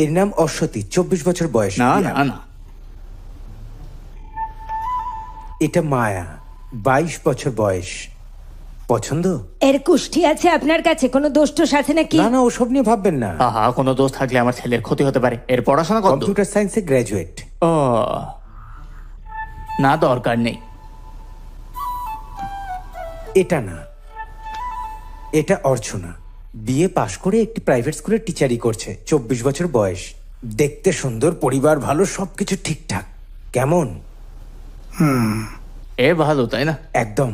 এর নাম অশ্বতী, 24 বছর বয়স। না না না, এটা মায়া, 22 বছর বয়স। পছন্দ? এর কুষ্টি আছে আপনার কাছে? কোনো দোষ টোষ আছে নাকি? না না, ওসব নিয়ে ভাববেন না। আহা, কোনো দোষ থাকলে আমার ছেলের ক্ষতি হতে পারে। এর পড়াশোনা কত? কম্পিউটার সায়েন্সে গ্র্যাজুয়েট। ও না, দরকার নেই। এটা না, এটা অর্চনা, বিএ পাশ করে একটি প্রাইভেট স্কুলে টিচারই করছে, 24 বছর বয়স। দেখতে সুন্দর, পরিবার ভালো, সবকিছু ঠিকঠাক। কেমন? এ ভালো, তাই না? একদম।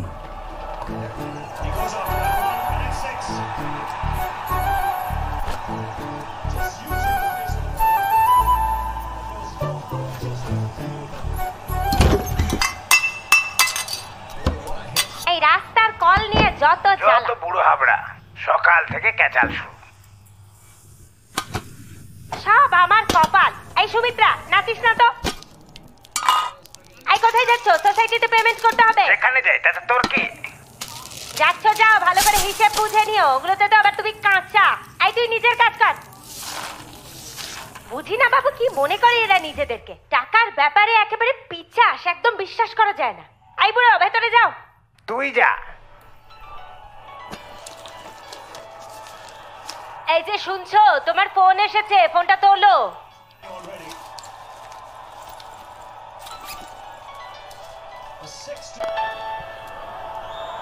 এই রাস্তার কল নিয়ে যত বুড়ো হাবড়া, সকাল থেকে ক্যাচাল শুরু। সব আমার কপাল। এই সুমিত্রা, নাচিস না তো। এই কোথায় যাচ্ছ? সোসাইটিতে পেমেন্ট করতে হবে। এখানে যাই, তাতে তোর কি? যাচ্ছ যাও, ভালো করে হিসেব বুঝে নিও। ওগুলোতে তো আবার তুমি কাঁচা। এই তুই নিজের কাজ কর। বুঝি না বাবু, কি মনে করে এরা নিজেদেরকে। টাকার ব্যাপারে একেবারে পিচ্ছাস, একদম বিশ্বাস করা যায় না। এই বুড়ো, ভেতরে যাও। তুই যা। এই যে শুনছো, তোমার ফোন এসেছে, ফোনটা তোলো।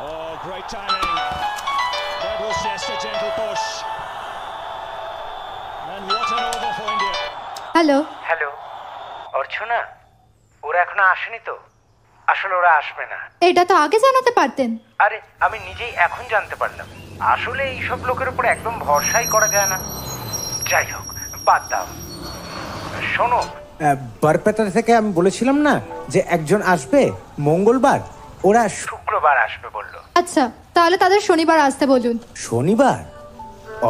Oh, great timing. That was just a gentle push. And what an over for India. Hello hello Archana, ওরা এখনো আসেনি তো? আসলে ওরা আসবে না। এটা তো আগে জানাতে পারতেন। আরে আমি নিজেই এখন জানতে পারলাম। আসলে এইসব লোকের উপর একদম ভরসাই করা যায় না। যাই হোক, বাদ দাও। শোনো, বরপেটা থেকে আমি বলেছিলাম না যে একজন আসবে মঙ্গলবার, ওরা শুক্রবার আসবে বললো। আচ্ছা, তাহলে তাদের শনিবার আসতে বলুন। শনিবার?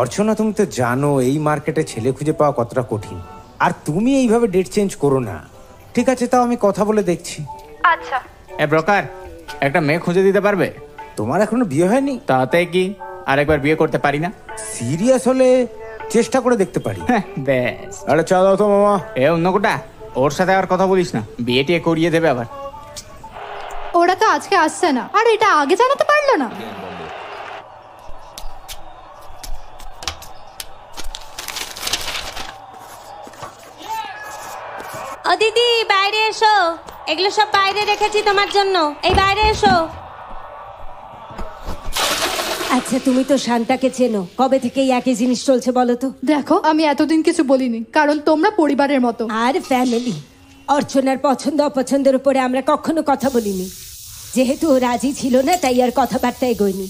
অর্চনা, তুমি তো জানো এই মার্কেটে ছেলে খুঁজে পাওয়া কতটা কঠিন। আর তুমি এইভাবে ডেট চেঞ্জ করো না। ঠিক আছে, তাও আমি কথা বলে দেখছি। আচ্ছা। এ ব্রোকার, একটা মেয়ে খুঁজে দিতে পারবে? তোমার এখনো বিয়ে হয়নি? তাতে কি, আরেকবার বিয়ে করতে পারি না? সিরিয়াস হলে চেষ্টা করে দেখতে পারি। ব্যাস। আরে চা দাও তো মামা। এ অন্য কোটা, ওর সাথে আর কথা বলিস না, বিয়ে টিয়ে করিয়ে দেবে আবার। ওরা তো আজকে আসছে না, আর এটা আগে জানাতে পারলো না। ও দিদি, বাইরে এসো। এগুলো সব বাইরে রেখেছি তোমার জন্য। এই বাইরে এসো। আচ্ছা, তুমি তো শান্তাকে চেনো, কবে থেকে এই একই জিনিস চলছে বলো তো? দেখো, আমি এতদিন কিছু বলিনি, কারণ তোমরা পরিবারের মতো। আর ফ্যামিলি। অর্চনার পছন্দ অপছন্দের উপরে আমরা কখনো কথা বলিনি। যেহেতু ও রাজি ছিল না, তাই আর কথাবার্তা এগোয়নি।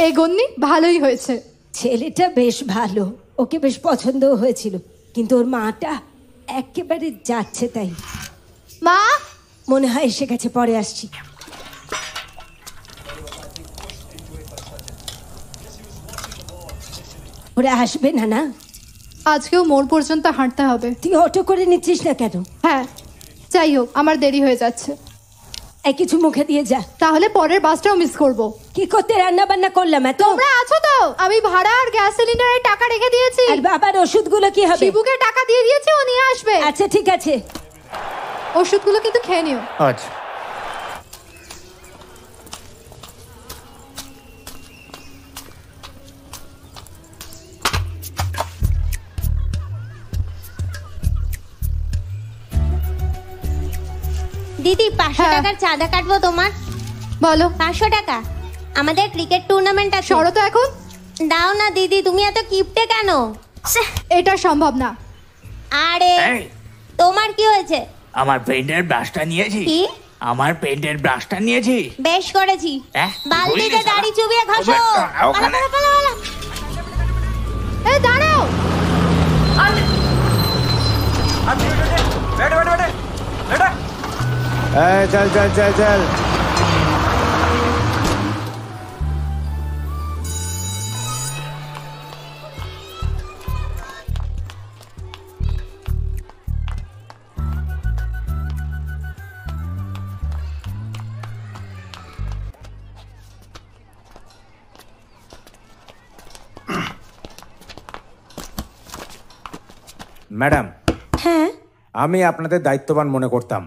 এগোননি? ভালোই হয়েছে। ছেলেটা বেশ ভালো, ওকে বেশ পছন্দও হয়েছিল, কিন্তু ওর মাটা একেবারে যাচ্ছে তাই। মা, মনে হয় এসে গেছে, পরে আসছি। ওরা আসবে না? না, আজকেও মোড় পর্যন্ত হাঁটতে হবে। তুই অটো করে নিচ্ছিস না কেন? হ্যাঁ, যাই হোক, আমার দেরি হয়ে যাচ্ছে। এই কিছু মুখে দিয়ে যা, তাহলে পরের বাসটাও মিস করব। কি করতে রান্না বান্না করলাম এত? তোমরা আছো তো? আমি ভাড়া আর গ্যাস সিলিন্ডারের টাকা রেখে দিয়েছি। আর বাবার ওষুধগুলো কি হবে? শিবুকে টাকা দিয়ে দিয়েছি, ও নিয়ে আসবে। আচ্ছা ঠিক আছে। ওষুধগুলো কিন্তু খেয়ে নিও। আচ্ছা। দিদি 500 টাকার চাঁদা কাটবো তোমার। বলো। 500 টাকা। আমাদের ক্রিকেট টুর্নামেন্ট আছে। সরো তো এখন। দাও না দিদি, তুমি এত কিপটে কেন? এটা সম্ভব না। আরে তোমার কি হয়েছে? আমার পেইন্টের ব্রাশটা নিয়েছি। কি? আমার পেন্টের ব্রাশটা নিয়েছিস? বেশ করেছি। হ্যাঁ? বালতিতে বলিনি দাড়ি চুবিয়ে ঘষো। ওখানে। পালা, পালা, পালা, পালা। এই দাঁড়াও। চল চল চল চল। ম্যাডাম, হ্যাঁ আমি আপনাদের দায়িত্ববান মনে করতাম।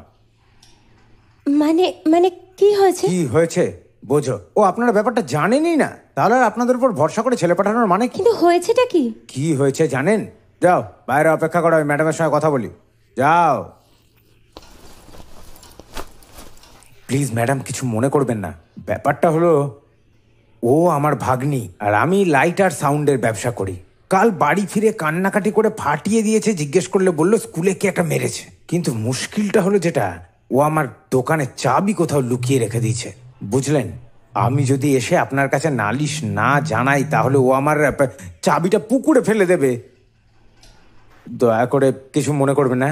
মানে মানে কি হয়েছে? কি হয়েছে বোঝো। ও আপনারা ব্যাপারটা জানেনই না, তাহলে আর আপনাদের উপর ভরসা করে ছেলে পাঠানোর মানে কি? কিন্তু হয়েছেটা কি? কি হয়েছে জানেন? যাও বাইরে অপেক্ষা করো, আমি ম্যাডামের সঙ্গে কথা বলি। যাও প্লিজ ম্যাডাম, কিছু মনে করবেন না। ব্যাপারটা হলো, ও আমার ভাগ্নি আর আমি লাইট আর সাউন্ডের ব্যবসা করি। কাল বাড়ি ফিরে কান্নাকাটি করে ফাটিয়ে দিয়েছে। জিজ্ঞেস করলে বললো স্কুলে কে একটা মেরেছে। কিন্তু মুশকিলটা হলো যেটা, ও আমার দোকানের চাবি কোথাও লুকিয়ে রেখে দিয়েছে, বুঝলেন? আমি যদি এসে আপনার কাছে নালিশ না জানাই তাহলে ও আমার চাবিটা পুকুরে ফেলে দেবে। দয়া করে কিছু মনে করবেন না,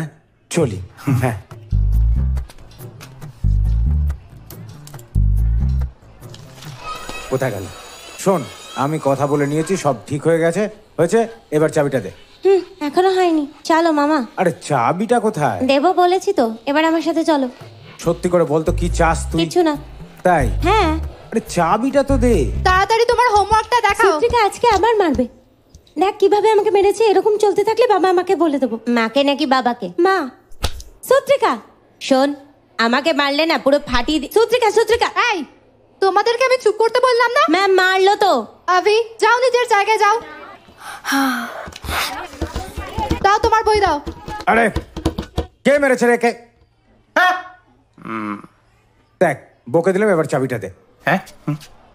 চলি। হ্যাঁ কোথায় গেল? শোন, আমি কথা বলে নিয়েছি, সব ঠিক হয়ে গেছে। হয়েছে, এবার চাবিটা দে। এখনো হয়নি, চলো মামা। আরে চাবিটা কোথায়? দেবো বলেছি তো, এবার আমার সাথে চলো। সত্যি করে বলতো কি চাস তুই? কিছু না। তাই? হ্যাঁ। আরে চাবিটা তো দে। তাড়াতাড়ি তোমার হোমওয়ার্কটা দেখাও। সুপ্রিকা আজকে আবার মারবে। দেখ কিভাবে আমাকে মেরেছে। এরকম চলতে থাকলে বাবা আমাকে বলে দেবো। মাকে নাকি বাবাকে? মা, সুত্রিকা শোন, আমাকে মারলে না পুরো ফাটিয়ে সুত্রিকা সুত্রিকা। এই, তোমাদেরকে আমি চুপ করতে বললাম না? ম্যাম মারলো তো। আভি, যাও নিজের জায়গায় যাও। দাও তোমার বই দাও। আরে কে মেরেছে রে কে? দেখ বকে দিলাম, এবার চাবিটা দে।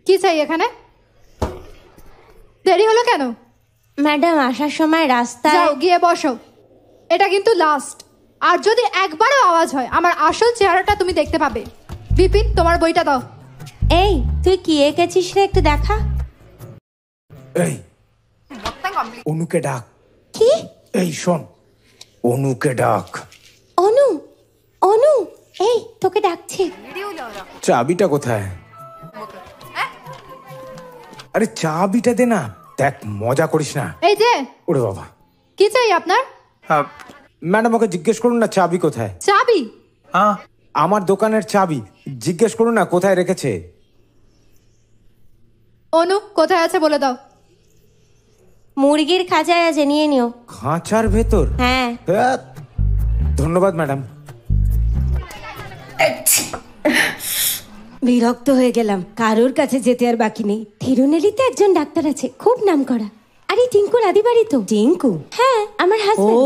কি চাই এখানে? দেরি হলো কেন? ম্যাডাম আসার সময় রাস্তায়। যাও গিয়ে বসো। এটা কিন্তু লাস্ট। আর যদি একবারও আওয়াজ হয়, আমার আসল চেহারাটা তুমি দেখতে পাবে। বিপিন, তোমার বইটা দাও। এই তুই কি এঁকেছিস রে, একটু দেখা। এই অনুকে ডাক। কি? এই শোন, অনুকে ডাক। অনু, অনু, এই তোকে ডাকছে। চাবিটা কোথায়? আরে চাবিটা দে না। দেখ মজা করিস না। এই যে, ওরে বাবা, কি চাই আপনার? ম্যাডাম ওকে জিজ্ঞেস করুন না চাবি কোথায়। চাবি? আমার দোকানের চাবি, জিজ্ঞেস করুন না কোথায় রেখেছে। অনু কোথায় আছে বলে দাও। মুরগির খাঁচায় আছে, নিয়ে নিও। খাঁচার ভেতর? হ্যাঁ। ধ্যাৎ, ধন্যবাদ ম্যাডাম। বিরক্ত হয়ে গেলাম। কারোর কাছে যেতে আর বাকি নেই। থিরুনেলিতে একজন ডাক্তার আছে, খুব নাম করা। আরে টিঙ্কুর আদি বাড়ি তো। টিঙ্কু? হ্যাঁ, আমার ও হাজবেন্ড।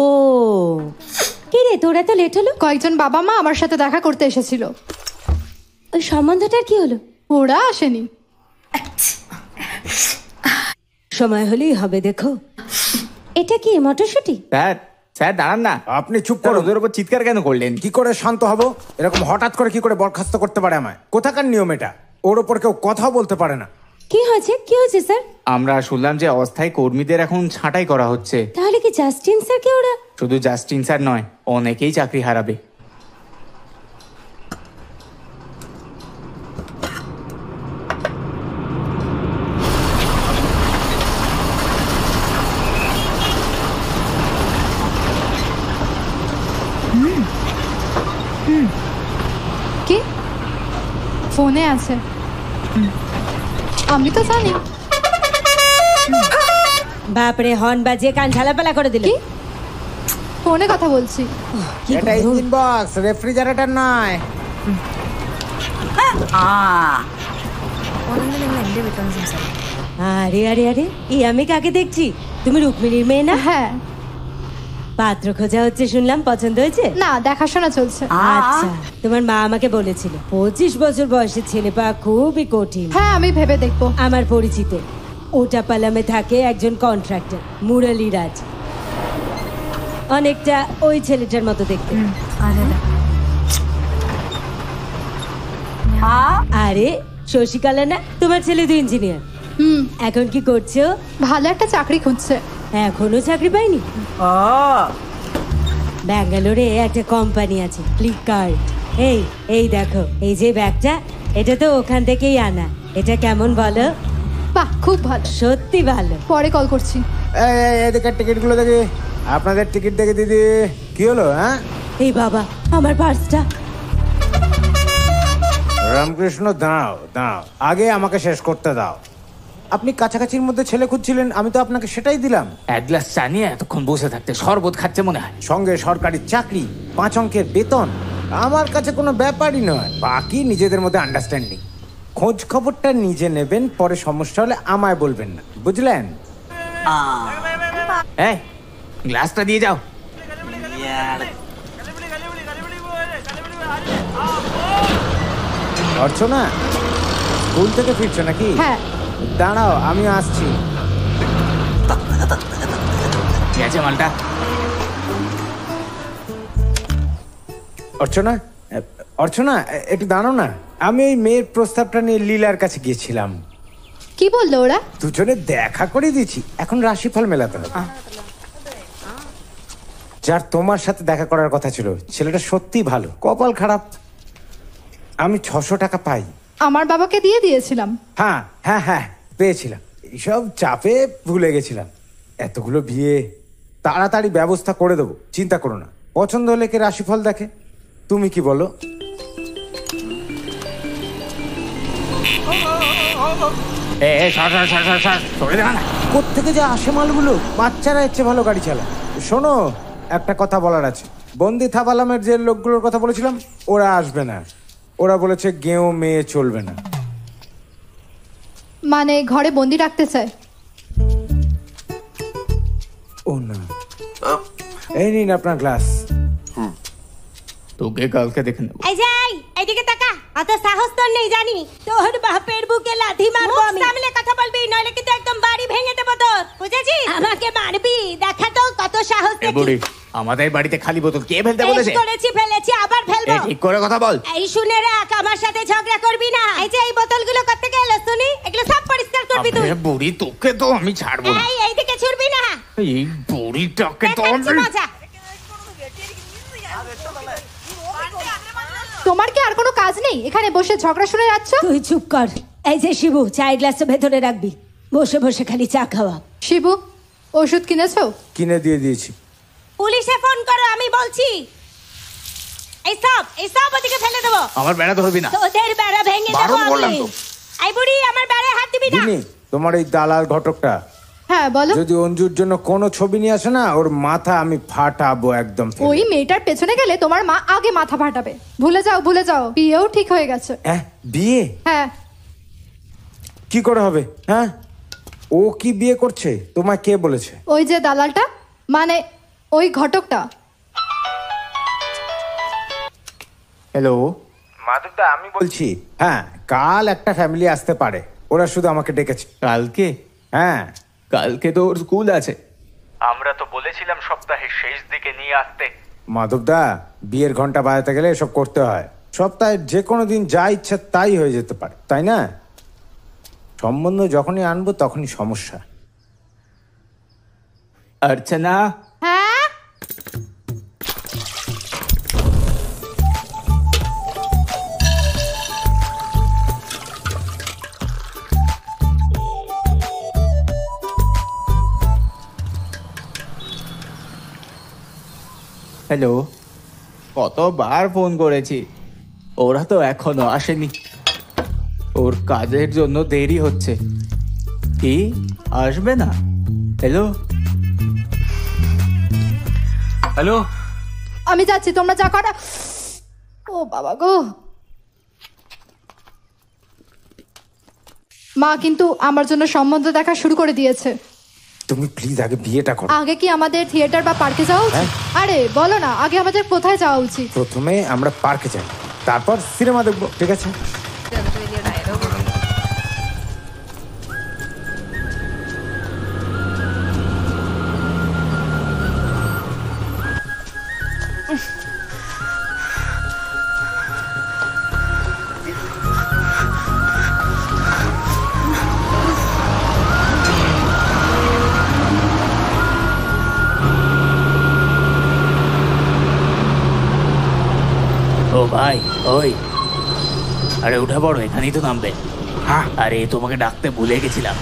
কি রে, তোরা তো লেট হলো। কয়েকজন বাবা মা আমার সাথে দেখা করতে এসেছিল। ওই সম্বন্ধটার কি হলো? ওরা আসেনি। সময় হলেই হবে, দেখো। এটা কি মটরশুটি? স্যার, স্যার দাঁড়ান না। আপনি চুপ স্যার, করুন। ওদের উপর চিৎকার কেন করলেন? কি করে শান্ত হব? এরকম হঠাৎ করে কি করে বরখাস্ত করতে পারে আমায়? কোথাকার নিয়ম এটা? ওর ওপর কেউ কথা বলতে পারে না। কি হয়েছে, কি হয়েছে স্যার? আমরা শুনলাম যে অস্থায়ী কর্মীদের এখন ছাঁটাই করা হচ্ছে। তাহলে কি জাস্টিন স্যারকে ওরা? শুধু জাস্টিন স্যার নয়, অনেকেই চাকরি হারাবে। কি? ফোনে আছে? আমি তো জানি। বাপরে, হর্ন বাজিয়ে কান ঝালাপালা করে দিলে। কি? ফোনে কথা বলছি। কি এটা ইঞ্জিন বক্স, রেফ্রিজারেটর নয়। আরে আরে আরে, এই আমি কাকে দেখছি? তুমি রুক্মিণীর মেয়ে না? হ্যাঁ। পাত্র খোঁজা হচ্ছে শুনলাম, পছন্দ হয়েছে? না, দেখাশোনা চলছে। আচ্ছা, তোমার মা আমাকে বলেছিল 25 বছর বয়সের ছেলে পাওয়া খুবই কঠিন। হ্যাঁ, আমি ভেবে দেখবো। আমার পরিচিত ওটা পালামে থাকে একজন কন্ট্রাক্টর, মুরালি রাজ। অনেকটা ওই ছেলেটার মতো দেখতে। আরে শশীকলা না, তোমার ছেলে তো ইঞ্জিনিয়ার। এখন কি করছো? ভালো একটা চাকরি খুঁজছে। এখনো চাকরি পাইনি? ব্যাঙ্গালোরে একটা কোম্পানি আছে, ফ্লিপকার্ট। এই দেখো, এই যে ব্যাগটা, এটা তো ওখান থেকেই আনা। এটা কেমন বলো? বাহ, খুব ভালো। সত্যি ভালো। পরে কল করছি। এদিকে টিকিটগুলো দেখি। আপনাদের টিকিট দেখে দিদি। কি হলো? হ্যাঁ, এই বাবা, আমার পার্সটা। রামকৃষ্ণ, দাও দাও, আগে আমাকে শেষ করতে দাও। আপনি কাছাকাছির মধ্যে ছেলে খুঁজছিলেন, আমি তো আপনাকে সেটাই দিলাম। এক গ্লাস চা নিয়ে এতক্ষণ বসে থাকতে শরবত খাচ্ছে মনে হয়। সঙ্গে সরকারি চাকরি, 5 অঙ্কের বেতন, আমার কাছে কোনো ব্যাপারই নয়। বাকি নিজেদের মধ্যে আন্ডারস্ট্যান্ডিং। খোঁজ খবরটা নিজে নেবেন, পরে সমস্যা হলে আমায় বলবেন না, বুঝলেন? এই গ্লাসটা দিয়ে যাও। অর্চনা, স্কুল থেকে ফিরছো নাকি? হ্যাঁ। দাঁড়াও, আমি আসছি। গেছে মালটা। অর্চনা, অর্চনা, একটু দাঁড়াও না। আমি ওই মেয়ের প্রস্তাবটা নিয়ে লীলার কাছে গিয়েছিলাম। কি বললো ওরা? দুজনে দেখা করে দিয়েছি, এখন রাশিফল মেলাতে হবে। যার তোমার সাথে দেখা করার কথা ছিল, ছেলেটা সত্যি ভালো, কপাল খারাপ। আমি 600 টাকা পাই। আমার বাবাকে দিয়ে দিয়েছিলাম। হ্যাঁ হ্যাঁ হ্যাঁ, পেয়েছিলাম। এইসব চাপে ভুলে গেছিলাম। এতগুলো বিয়ে, তাড়াতাড়ি ব্যবস্থা করে দেবো, চিন্তা করো না। পছন্দ হলে কে রাশিফল দেখে, তুমি কি বলো? কোত্থেকে যে আসে মালগুলো, বাচ্চারা এর চেয়ে ভালো গাড়ি চালায়। শোনো, একটা কথা বলার আছে। বন্দি থাবালামের যে লোকগুলোর কথা বলেছিলাম, ওরা আসবে না। ওরা বলেছে গেঁয়ো মেয়ে চলবে না। মানে ঘরে বন্দি রাখতে চায়? ও না, এই নিন আপনার গ্লাস। তোকে কালকে দেখে নেবো। এই যাই, এইদিকে তাকা। অত সাহস তোর নেই জানি। তোর বাপের বুকে লাথি মারবো মুখ আমি। সামলে কথা বলবি, নইলে কিন্তু একদম বাড়ি ভেঙে দেবো তোর, বুঝেছিস? আমাকে মারবি? দেখা তো কত সাহস এ বুড়ি, আমাদের বাড়িতে খালি বোতল কে ফেলতে বলেছে? করেছি, ফেলেছি, আবার ফেলবো। ঠিক করে কথা বল। এই শুনে রাখ, আমার সাথে ঝগড়া করবি না। এই যে এই বোতলগুলো করতে গেলে শুনি, এগুলো সব পরিষ্কার করবি তুই। আবে বুড়ি, তোকে তো আমি ছাড়বো না। এইদিকে ছুড়বি না। এই বুড়িটাকে তো দেখাচ্ছি আমি... মজা। তোমার কি আর কোনো কাজ নেই? এখানে বসে ঝগড়া শুনে যাচ্ছ? তুই চুপ কর। এই যে শিবু, চায়ের গ্লাসটা ভেতরে রাখবি। বসে বসে খালি চা খাওয়া। শিবু, ওষুধ কিনেছো? কিনে দিয়ে দিয়েছি। পুলিশে ফোন করো, আমি বলছি। এই সব ওদিকে ফেলে দেবো। আমার বেড়া ধরবি না। তোদের বেড়া ভেঙে দেবো বারণ করলাম আমি। তো। এই বুড়ি, আমার বেড়ায় হাত দিবি না। দিনি, তোমার এই দালাল ঘটকটা হ্যাঁ বলো। যদি অঞ্জুর জন্য কোনো ছবি নিয়ে আসে না, ওর মাথা আমি ফাটাবো একদম ফেলে। ওই মেয়েটার পেছনে গেলে তোমার মা আগে মাথা ফাটাবে। ভুলে যাও, ভুলে যাও, বিয়েও ঠিক হয়ে গেছে। বিয়ে হ্যাঁ। কি করে হবে? হ্যাঁ, ও কি বিয়ে করছে? তোমায় কে বলেছে? ওই যে দালালটা, মানে ওই ঘটকটা। হ্যালো মাধবদা, আমি বলছি। হ্যাঁ, কাল একটা ফ্যামিলি আসতে পারে, ওরা শুধু আমাকে ডেকেছে। কালকে? হ্যাঁ, কালকে তো ওর স্কুল আছে। আমরা তো বলেছিলাম সপ্তাহের শেষ দিকে নিয়ে আসতে। মাধবদা, বিয়ের ঘন্টা বাজাতে গেলে এসব করতে হয়। সপ্তাহে যে কোনো দিন যা ইচ্ছা তাই হয়ে যেতে পারে, তাই না? সম্বন্ধ যখনই আনবো তখনই সমস্যা। অর্চনা, হ্যাঁ, হ্যালো। কতবার ফোন করেছি, ওরা তো এখনো আসেনি। ওর কাজের জন্য দেরি হচ্ছে। কি আসবে না? হ্যালো হ্যালো, আমি যাচ্ছি, তোমরা যা করা। ও বাবা গো। মা কিন্তু আমার জন্য সম্বন্ধ দেখা শুরু করে দিয়েছে। তুমি প্লিজ আগে বিয়েটা করো। আগে কি আমাদের থিয়েটার বা পার্কে যাওয়া উচিত? আরে বলো না, আগে আমাদের কোথায় যাওয়া উচিত? প্রথমে আমরা পার্কে যাই, তারপর সিনেমা দেখবো, ঠিক আছে? ভাই, ওই আরে উঠা পড়ো, এখানেই তো নামবে। হ্যাঁ আরে তোমাকে ডাকতে ভুলে গেছিলাম।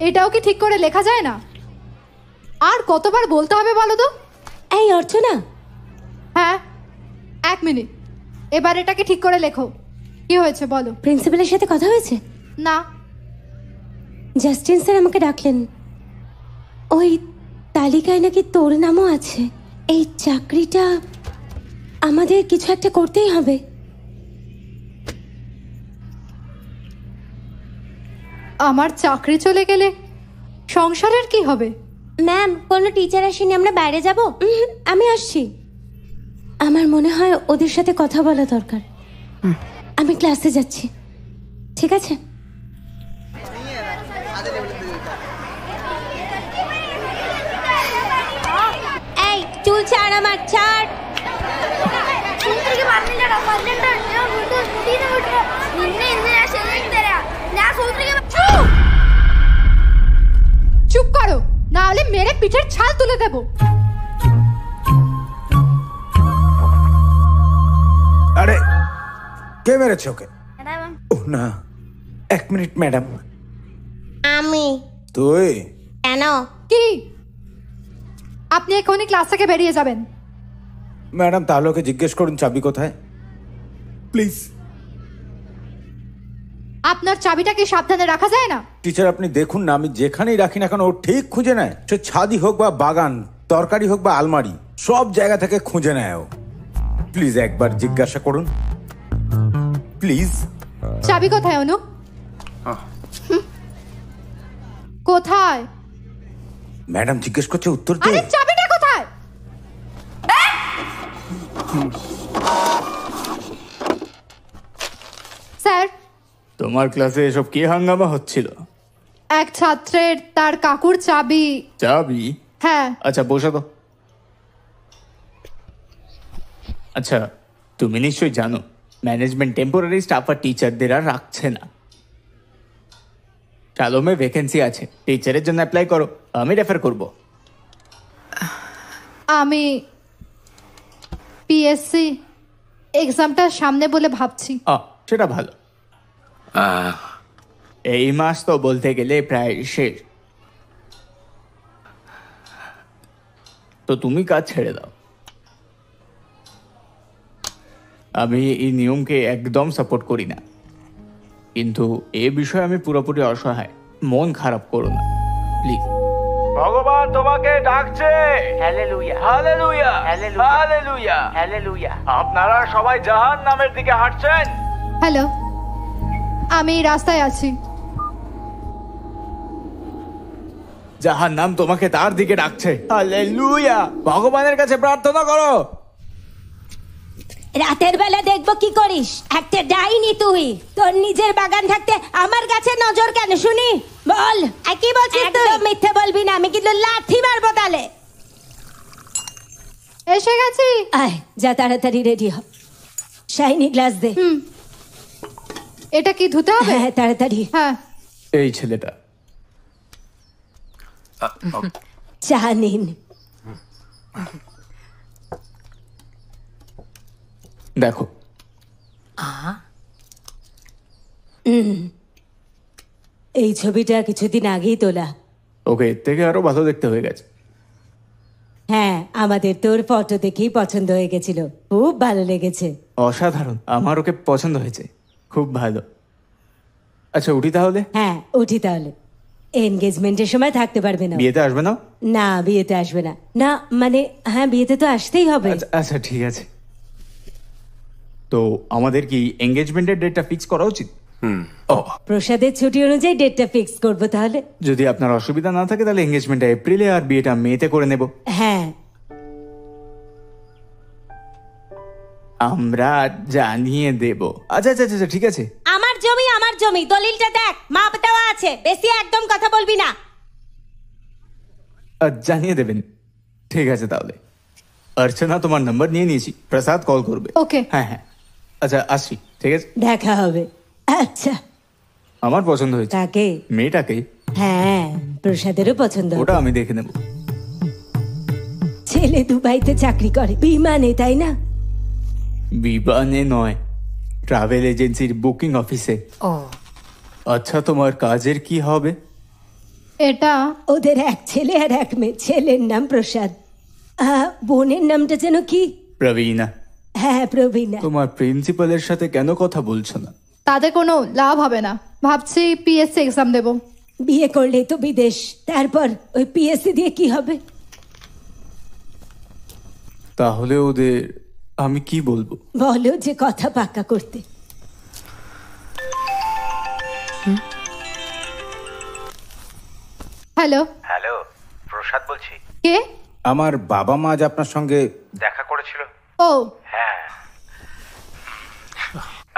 এটাও কি ঠিক করে লেখা যায় না? আর কতবার বলতে হবে বলো তো? এই অর্চনা, হ্যাঁ, 1 মিনিট। এবার এটাকে ঠিক করে লেখো। কি হয়েছে বলো? প্রিন্সিপালের সাথে কথা হয়েছে? না। জাস্টিন স্যার আমাকে ডাকলেন। ওই তালিকায় নাকি তোর নামও আছে। এই চাকরিটা আমাদের কিছু একটা করতেই হবে। আমার চাকরি চলে গেলে সংসারের কি হবে? ম্যাম, কোনো টিচার আসেনি, আমরা বাইরে যাব। আমি আসছি। আমার মনে হয় ওদের সাথে কথা বলা দরকার। আমি ক্লাসে যাচ্ছি, ঠিক আছে? এই চুল ছাড় আমার, ছাড়। চুপ করো, না হলে মেরে পিঠের ছাল তুলে দেব। আরে কে মেরেছে ওকে? ও না, 1 মিনিট ম্যাডাম। আমি। তুই? কেন? কি? আপনি এখনই ক্লাস থেকে বেরিয়ে যাবেন। ম্যাডাম তাহলে ওকে জিজ্ঞেস করুন চাবি কোথায়, প্লিজ। আপনার চাবিটা কি সাবধানে রাখা যায় না? টিচার আপনি দেখুন না, আমি যেখানেই রাখি না কেন ও ঠিক খুঁজে নেয়। সে ছাদি হোক বা বাগান, তরকারি হোক বা আলমারি, সব জায়গা থেকে খুঁজে নেয় ও। প্লিজ একবার জিজ্ঞাসা করুন, প্লিজ। চাবি কোথায় অনু? কোথায়? ম্যাডাম জিজ্ঞেস করছে, উত্তর দে। আরে চাবিটা কোথায়? স্যার, তোমার ক্লাসে এসব কি হাঙ্গামা হচ্ছিল? এক ছাত্রের তার কাকুর চাবি। চাবি? হ্যাঁ। আচ্ছা বসে তো। আচ্ছা, তুমি নিশ্চয়ই জানো ম্যানেজমেন্ট টেম্পোরারি স্টাফ আর টিচারদের আর রাখছে না। শালোমে ভ্যাকেন্সি আছে, টিচারের জন্য অ্যাপ্লাই করো, আমি রেফার করব। আমি পিএসসি এক্সামটা সামনে বলে ভাবছি। সেটা ভালো। এই মাস তো বলতে গেলে প্রায় শেষ, তো তুমি কাজ ছেড়ে দাও। আমি এই নিয়মকে একদম সাপোর্ট করি না, কিন্তু এ বিষয়ে আমি পুরোপুরি অসহায়। মন খারাপ করো না প্লিজ। ভগবান তোমাকে ডাকছে। Hallelujah hallelujah hallelujah hallelujah. আপনারা সবাই জাহান্নামের দিকে হাঁটছেন। হ্যালো, আমি রাস্তায় আছি। জাহান্নাম তোমাকে তার দিকে ডাকছে। হালেলুয়া, ভগবানের কাছে প্রার্থনা করো। রাতের বেলা দেখবো কি করিস। একটা ডাইনি তুই। তোর নিজের বাগান থাকতে আমার কাছে নজর কেন শুনি? বল, কি বলছিস তুই? একদম মিথ্যে বলবি না, আমি কিন্তু লাথি মারবো তালে। এসে গেছি। আয়, যা তাড়াতাড়ি রেডি হ। শাইনি গ্লাস দে। এটা কি ধুতে হবে? হ্যাঁ, তাড়াতাড়ি। হ্যাঁ। এই ছেলেটা চা নিন। দেখো, এই ছবিটা কিছুদিন আগেই তোলা। ওকে এর থেকে আরো ভালো দেখতে হয়ে গেছে। হ্যাঁ, আমাদের তোর ফটো দেখেই পছন্দ হয়ে গেছিল, খুব ভালো লেগেছে। অসাধারণ, আমার ওকে পছন্দ হয়েছে, খুব ভালো। আচ্ছা উঠি তাহলে। হ্যাঁ উঠি তাহলে। এনগেজমেন্টের সময় থাকতে পারবে না। বিয়েতে আসবে না? না, বিয়েতে আসবে না। না মানে হ্যাঁ, বিয়েতে তো আসতেই হবে। আচ্ছা ঠিক আছে। তো আমাদের কি এঙ্গেজমেন্টের ডেটটা ফিক্স করা উচিত? প্রসাদের ছুটি অনুযায়ী ডেটটা ফিক্স করবো তাহলে। যদি আপনার অসুবিধা না থাকে তাহলে এঙ্গেজমেন্টটা এপ্রিলে আর বিয়েটা মেতে করে নেব। হ্যাঁ। আমরা জানিয়ে দেব। আচ্ছা আচ্ছা আচ্ছা ঠিক আছে। আমার জমি দলিলটা দেখ, মাপ দেওয়া আছে, বেশি একদম কথা বলবি না। জানিয়ে দেবেন, ঠিক আছে তাহলে। অর্চনা তোমার নাম্বার নিয়ে নিয়েছি, প্রসাদ কল করবে। ওকে। হ্যাঁ হ্যাঁ আচ্ছা আসছি, ঠিক আছে। দেখা হবে। আচ্ছা, আমার পছন্দ হয়েছে। কাকে? মেয়েটাকে। হ্যাঁ, প্রসাদেরও পছন্দ। ওটা আমি দেখে নেব। ছেলে দুবাইতে চাকরি করে, বিমানে, তাই না? বিমানে নয়, ট্রাভেল এজেন্সির বুকিং অফিসে। ও আচ্ছা তোমার কাজের কি হবে? এটা ওদের এক ছেলে আর এক মেয়ে, ছেলের নাম প্রসাদ, বোনের নামটা যেন কি? প্রবীণা। হ্যাঁ, প্রবীণা। তোমার প্রিন্সিপালের সাথে কেন কথা বলছো না? তাতে কোনো লাভ হবে না, ভাবছি পিএসসি এক্সাম দেব। বিয়ে করলে তো বিদেশ, তারপর ওই পিএসসি দিয়ে কি হবে? তাহলে ওদের আমি কি বলবো? বলো যে কথা পাকা করতে। হ্যালো, হ্যালো, প্রসাদ বলছি। কে? আমার বাবা মা আজ আপনার সঙ্গে দেখা করেছিল। ও হ্যাঁ,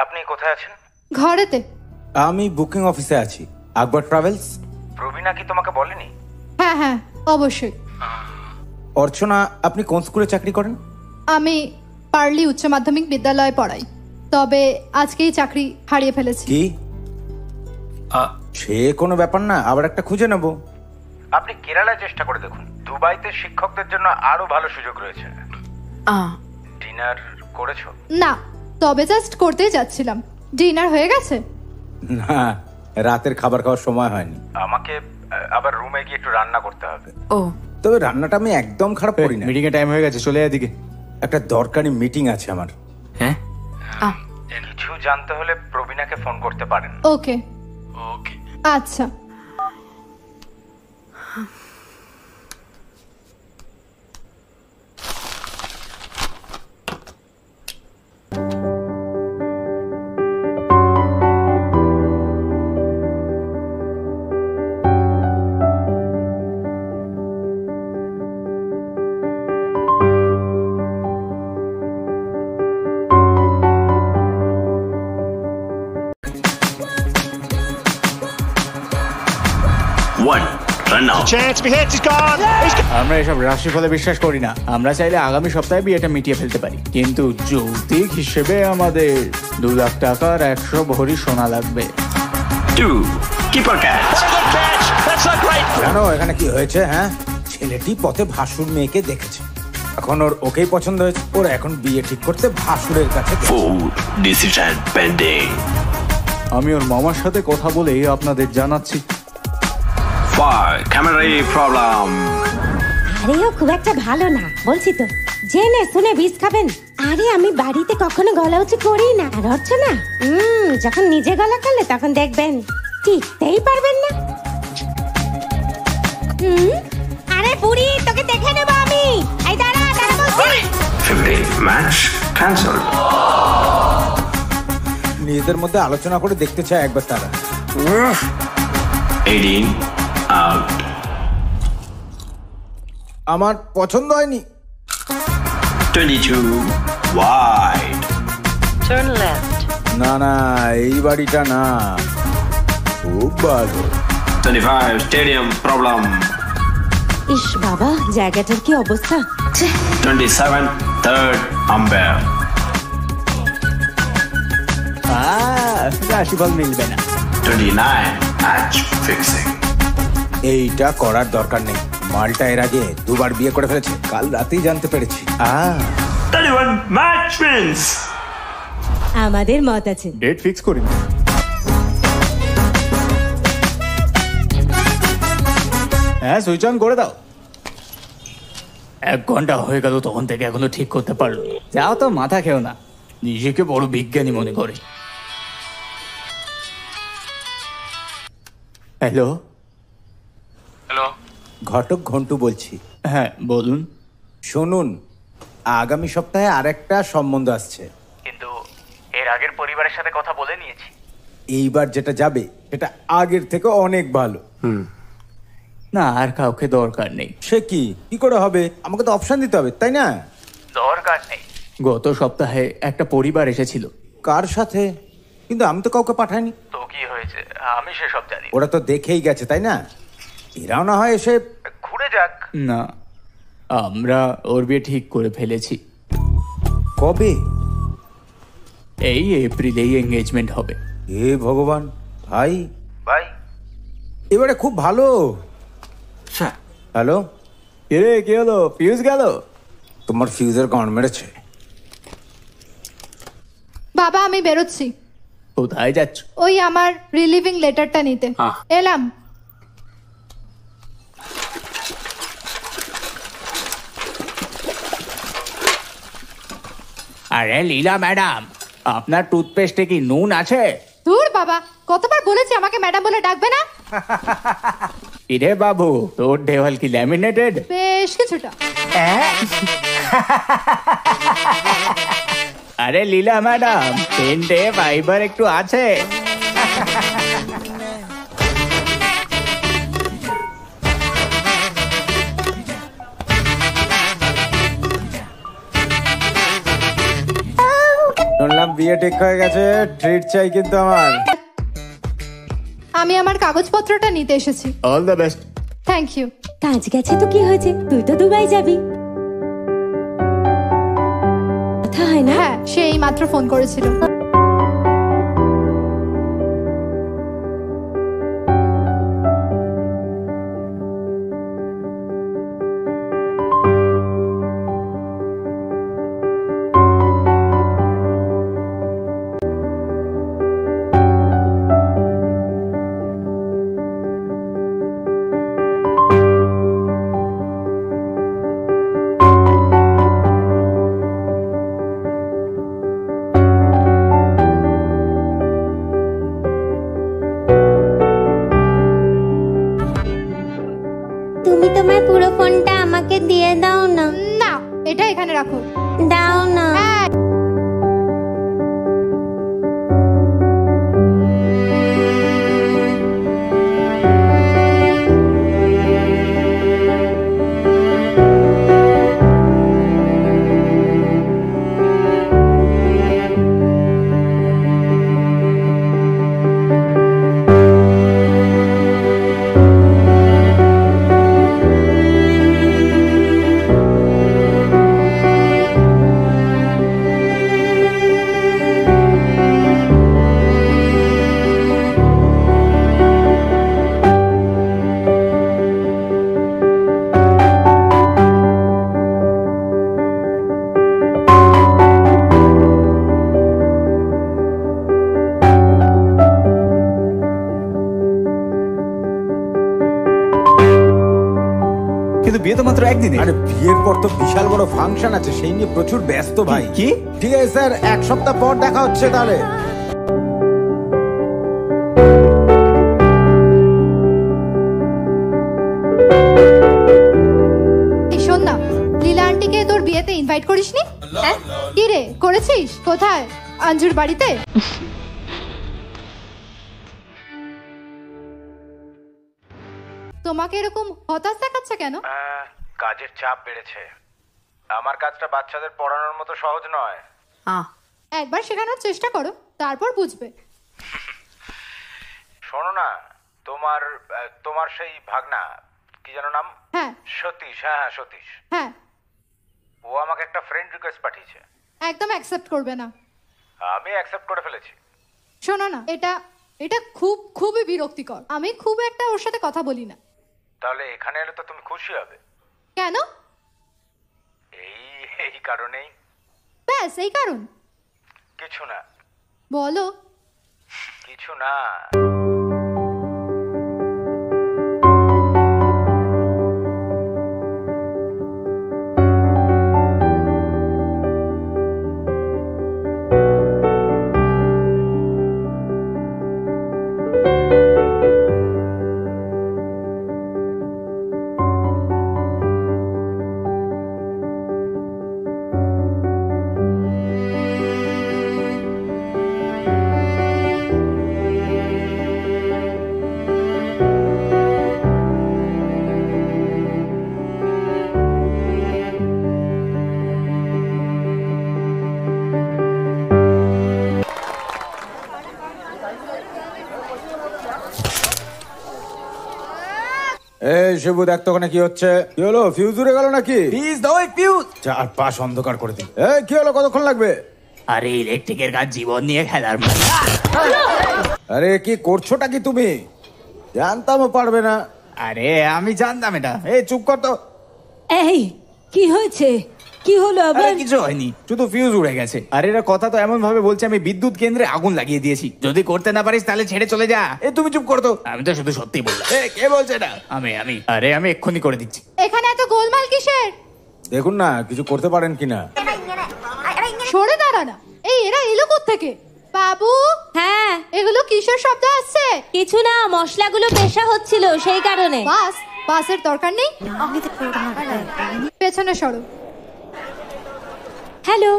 আপনি কোথায় আছেন? ঘরেতে। আমি বুকিং অফিসে আছি, আকবর ট্রাভেলস। প্রবীণা কি তোমাকে বলেনি? হ্যাঁ হ্যাঁ অবশ্যই। অর্চনা, আপনি কোন স্কুলে চাকরি করেন? আমি পার্লি উচ্চ মাধ্যমিক বিদ্যালয়ে পড়াই, তবে আজকেই চাকরি হারিয়ে ফেলেছি। কি? সে কোনো ব্যাপার না, আবার একটা খুঁজে নেব। আপনি কেরালায় চেষ্টা করে দেখুন, দুবাইতে শিক্ষকদের জন্য আরো ভালো সুযোগ রয়েছে। ডিনার করেছো? না, তবে জাস্ট করতেই যাচ্ছিলাম। ডিনার হয়ে গেছে? না, রাতের খাবার খাওয়ার সময় হয়নি। আমাকে আবার রুমে গিয়ে একটু রান্না করতে হবে। তবে রান্নাটা আমি একদম খারাপ করি না। মিটিং এর টাইম হয়ে গেছে, চলে এদিকে। একটা দরকারি মিটিং আছে আমার। হ্যাঁ কিছু জানতে হলে প্রবীণাকে ফোন করতে পারেন। ওকে ওকে। আচ্ছা। Chance to be hit. He's gone. He's gone. আমরা এসব রাশিফলে বিশ্বাস করি না। আমরা চাইলে আগামী সপ্তাহে বিয়েটা মিটিয়ে ফেলতে পারি, কিন্তু যৌতুক হিসেবে আমাদের 2 লাখ টাকার 100 ভরি সোনা লাগবে। Keeper catch. That's not great. জানো এখানে কি হয়েছে? হ্যাঁ, ছেলেটি পথে ভাসুর মেয়েকে দেখেছে, এখন ওকেই পছন্দ হয়েছে। ওরা এখন বিয়ে ঠিক করতে ভাসুরের কাছে গেছে। Decision pending. আমি ওর মামার সাথে কথা বলে আপনাদের জানাচ্ছি। ক্যামেরায় প্রবলেম। আরে ও খুব একটা ভালো না, বলছি তো। জেনে শুনে বিষ খাবেন? আরে আমি বাড়িতে কখনো গলা উঁচু করি না। আর অর্চনা, যখন নিজে গলা করলে তখন দেখবেন টিকতেই পারবেন না। আরে বুড়ি, তোকে দেখে নেবো আমি। এই দাঁড়া দাঁড়া বলছি। 15 ম্যাচ ক্যান্সেল। নিজেদের মধ্যে আলোচনা করে দেখতে চায় একবার তারা। 18 আউট। আমার পছন্দ হয়নি। 22 ওয়াইড। না না, এই বাড়িটা না, খুব ভালো। 25 স্টেডিয়াম প্রবলেম। ইস বাবা, জায়গাটার কি অবস্থা। 27 থার্ড আম্পায়ার। রাশিফল মিলবে না। 29 ম্যাচ ফিক্সিং। এইটা করার দরকার নেই, মালটা এর আগে 2 বার বিয়ে করে ফেলেছে, কাল রাতেই জানতে পেরেছি। 31 ম্যাচ উইন্স। আমাদের মত আছে। ডেট ফিক্স করি না। হ্যাঁ, সুইচ অন করে দাও। 1 ঘন্টা হয়ে গেল তখন থেকে এখনো ঠিক করতে পারলো। যাও তো, মাথা খেও না, নিজেকে বড় বিজ্ঞানী মনে করে। হ্যালো হ্যালো, ঘটক ঘন্টু বলছি। হ্যাঁ বলুন। শুনুন, আগামী সপ্তাহে আরেকটা সম্বন্ধ আসছে, কিন্তু এর আগের পরিবারের সাথে কথা বলে নিয়েছি। এইবার যেটা যাবে সেটা আগের থেকে অনেক ভালো। না, আর কাউকে দরকার নেই। সে কি করে হবে? আমাকে তো অপশন দিতে হবে, তাই না? দরকার নেই, গত সপ্তাহে একটা পরিবার এসেছিল। কার সাথে? কিন্তু আমি তো কাউকে পাঠাইনি। তো কি হয়েছে আমি সেসব জানি। ওরা তো দেখেই গেছে, তাই না? এরাও না হয় এসে ঘুরে যাক। না, আমরা ওর বিয়ে ঠিক করে ফেলেছি। কবে? এই এপ্রিলেই এঙ্গেজমেন্ট হবে। হে ভগবান! ভাই ভাই এবারে খুব ভালো। হ্যালো, রে কি হলো? ফিউজ গেল? তোমার ফিউজের গান মেরেছে। বাবা আমি বেরোচ্ছি। কোথায় যাচ্ছ? ওই আমার রিলিভিং লেটারটা নিতে এলাম। আরে লীলা ম্যাডাম, আপনার টুথপেস্টে কি নুন আছে? দূর বাবা, কতবার বলেছি আমাকে ম্যাডাম বলে ডাকবে না। ইরে বাবু, তোর দেওয়াল কি ল্যামিনেটেড? বেশ কিছুটা। আরে লীলা ম্যাডাম, পেন্টে ফাইবার একটু আছে? শুনলাম বিয়ে ঠিক হয়ে গেছে, ট্রিট চাই কিন্তু আমার। আমি আমার কাগজপত্রটা নিতে এসেছি। All the best. Thank you. কাজ গেছে তো কি হয়েছে, তুই তো দুবাই যাবি। কথা হয় না? হ্যাঁ, সে এই মাত্র ফোন করেছিল। তুমি তোমার পুরো ফোনটা আমাকে দিয়ে দাও না। না, এটা এখানে রাখো। দাও না। হ্যাঁ। কিন্তু বিয়ে তো মাত্র একদিনে। আরে বিয়ের পর তো বিশাল বড় ফাংশন আছে, সেই নিয়ে প্রচুর ব্যস্ত ভাই। কি? ঠিক আছে স্যার, এক সপ্তাহ পর দেখা হচ্ছে তাহলে। এই শোন না, লীলা আন্টিকে তোর বিয়েতে ইনভাইট করিসনি? হ্যাঁ? কি রে, করেছিস? কোথায়? আঞ্জুর বাড়িতে? তোমাকে এরকম হতাশ দেখাচ্ছে কেন? কাজের চাপ বেড়েছে। আমার কাজটা বাচ্চাদের পড়ানোর মতো সহজ নয়। একবার শেখানোর চেষ্টা করো, তারপর বুঝবে। শোনো না, তোমার তোমার সেই ভাগনা, কি যেন নাম? হ্যাঁ সতীশ। হ্যাঁ সতীশ। হ্যাঁ, ও আমাকে একটা ফ্রেন্ড রিকোয়েস্ট পাঠিয়েছে। একদম অ্যাকসেপ্ট করবে না। আমি অ্যাকসেপ্ট করে ফেলেছি। শোনো না, এটা এটা খুবই বিরক্তিকর। আমি খুব একটা ওর সাথে কথা বলি না। তাহলে এখানে এলে তো তুমি খুশি হবে। কেন? এই কারণেই। ব্যাস এই কারণ? কিছু না। বলো। কিছু না। এই শিবু দেখ তো ওখানে কি হচ্ছে। কি হলো, ফিউজ উড়ে গেল নাকি? প্লিজ দাও এই ফিউজ। চার পাশ অন্ধকার করে দিল। এই কি হলো, কতক্ষণ লাগবে? আরে ইলেকট্রিকের কাজ জীবন নিয়ে খেলার মতো। আরে কি করছোটা কি তুমি? জানতামও পারবে না। আরে আমি জানতাম এটা। এই চুপ কর তো। এই কি হয়েছে? কি হলো আরে আবার? কিছু হয়নি, শুধু ফিউজ উড়ে গেছে। আর এরা কথা তো এমন ভাবে বলছে আমি বিদ্যুৎ কেন্দ্রে আগুন লাগিয়ে দিয়েছি। যদি করতে না পারিস তাহলে ছেড়ে চলে যা। তুমি চুপ করতো। আমি তো শুধু সত্যি বললাম। কে বলছে এটা? আমি আরে আমি এক্ষুনি করে দিচ্ছি। এখানে এত গোলমাল কিসের? দেখুন না কিছু করতে পারেন কিনা। সরে দাঁড়া না। এই এরা এলো কোত্থেকে? বাবু, হ্যাঁ, এগুলো কিসের শব্দ আসছে? কিছু না, মশলাগুলো পেশা হচ্ছিল সেই কারণে। বাসের দরকার নেই। পেছনে সরো। হ্যালো।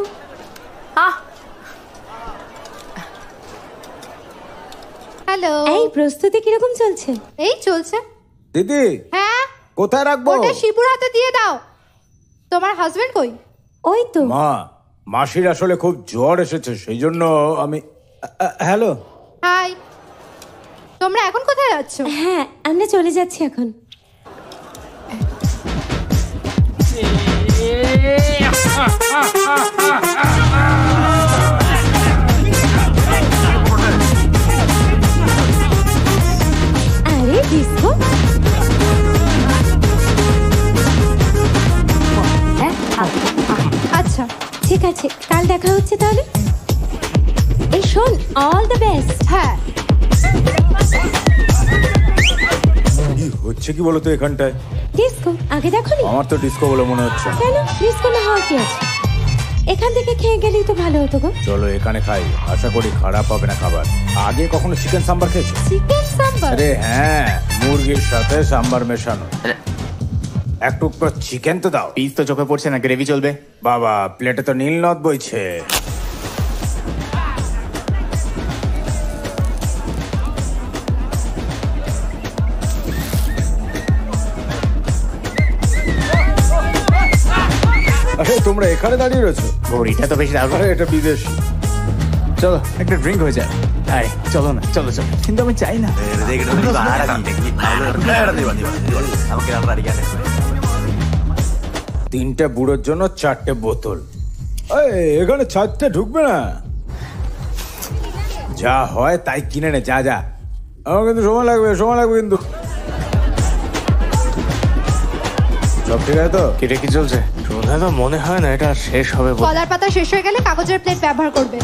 হ্যালো। এই প্রস্তুতি কিরকম চলছে? এই চলছে। দিদি হ্যাঁ, কোথায় রাখবো? ওটা শিবুর হাতে দিয়ে দাও। তোমার হাজবেন্ড কই? ওই তো। মাসির আসলে খুব জ্বর এসেছে, সেই জন্য আমি। হ্যালো। হাই, তোমরা এখন কোথায় যাচ্ছ? হ্যাঁ, আমরা চলে যাচ্ছি এখন। আরে ডিস্কো, আচ্ছা ঠিক আছে, কাল দেখা হচ্ছে তাহলে। এই শোন, অল দ্য বেস্ট। হ্যাঁ। কি হচ্ছে কি বলতো এখানটায়? ডিস্কো আগে দেখোনি? আমার তো ডিস্কো বলে মনে হচ্ছে না। কেন ডিস্কো না হওয়ার কি আছে? এখান থেকে খেয়ে গেলেই তো ভালো হতো গো। চলো এখানে খাই, আশা করি খারাপ হবে না খাবার। আগে কখনো চিকেন সাম্বার খেয়েছো? চিকেন সাম্বার? আরে হ্যাঁ, মুরগির সাথে সাম্বার মেশানো। এক টুকরো চিকেন তো দাও। পিস তো চোখে পড়ছে না, গ্রেভি চলবে। বাবা, প্লেটে তো নীল নদ বইছে। আরে তোমরা এখানে দাঁড়িয়ে রয়েছো? ঘড়িটা তো বেশ দারুণ। আরে এটা বিদেশ। চলো একটা ড্রিঙ্ক হয়ে যায়। আরে চলো না, চলো চলো। কিন্তু আমি চাই না। তিনটে বুড়োর জন্য 4টে বোতল। এখানে 4টে ঢুকবে না। যা হয় তাই কিনে নে, যা যা। আমার কিন্তু সময় লাগবে কিন্তু। সব ঠিক আছে তো? কিরে কি চলছে? শোনা তো মনে হয় না এটা শেষ হবে বলে। কলার পাতা শেষ হয়ে গেলে কাগজের প্লেট ব্যবহার করবে।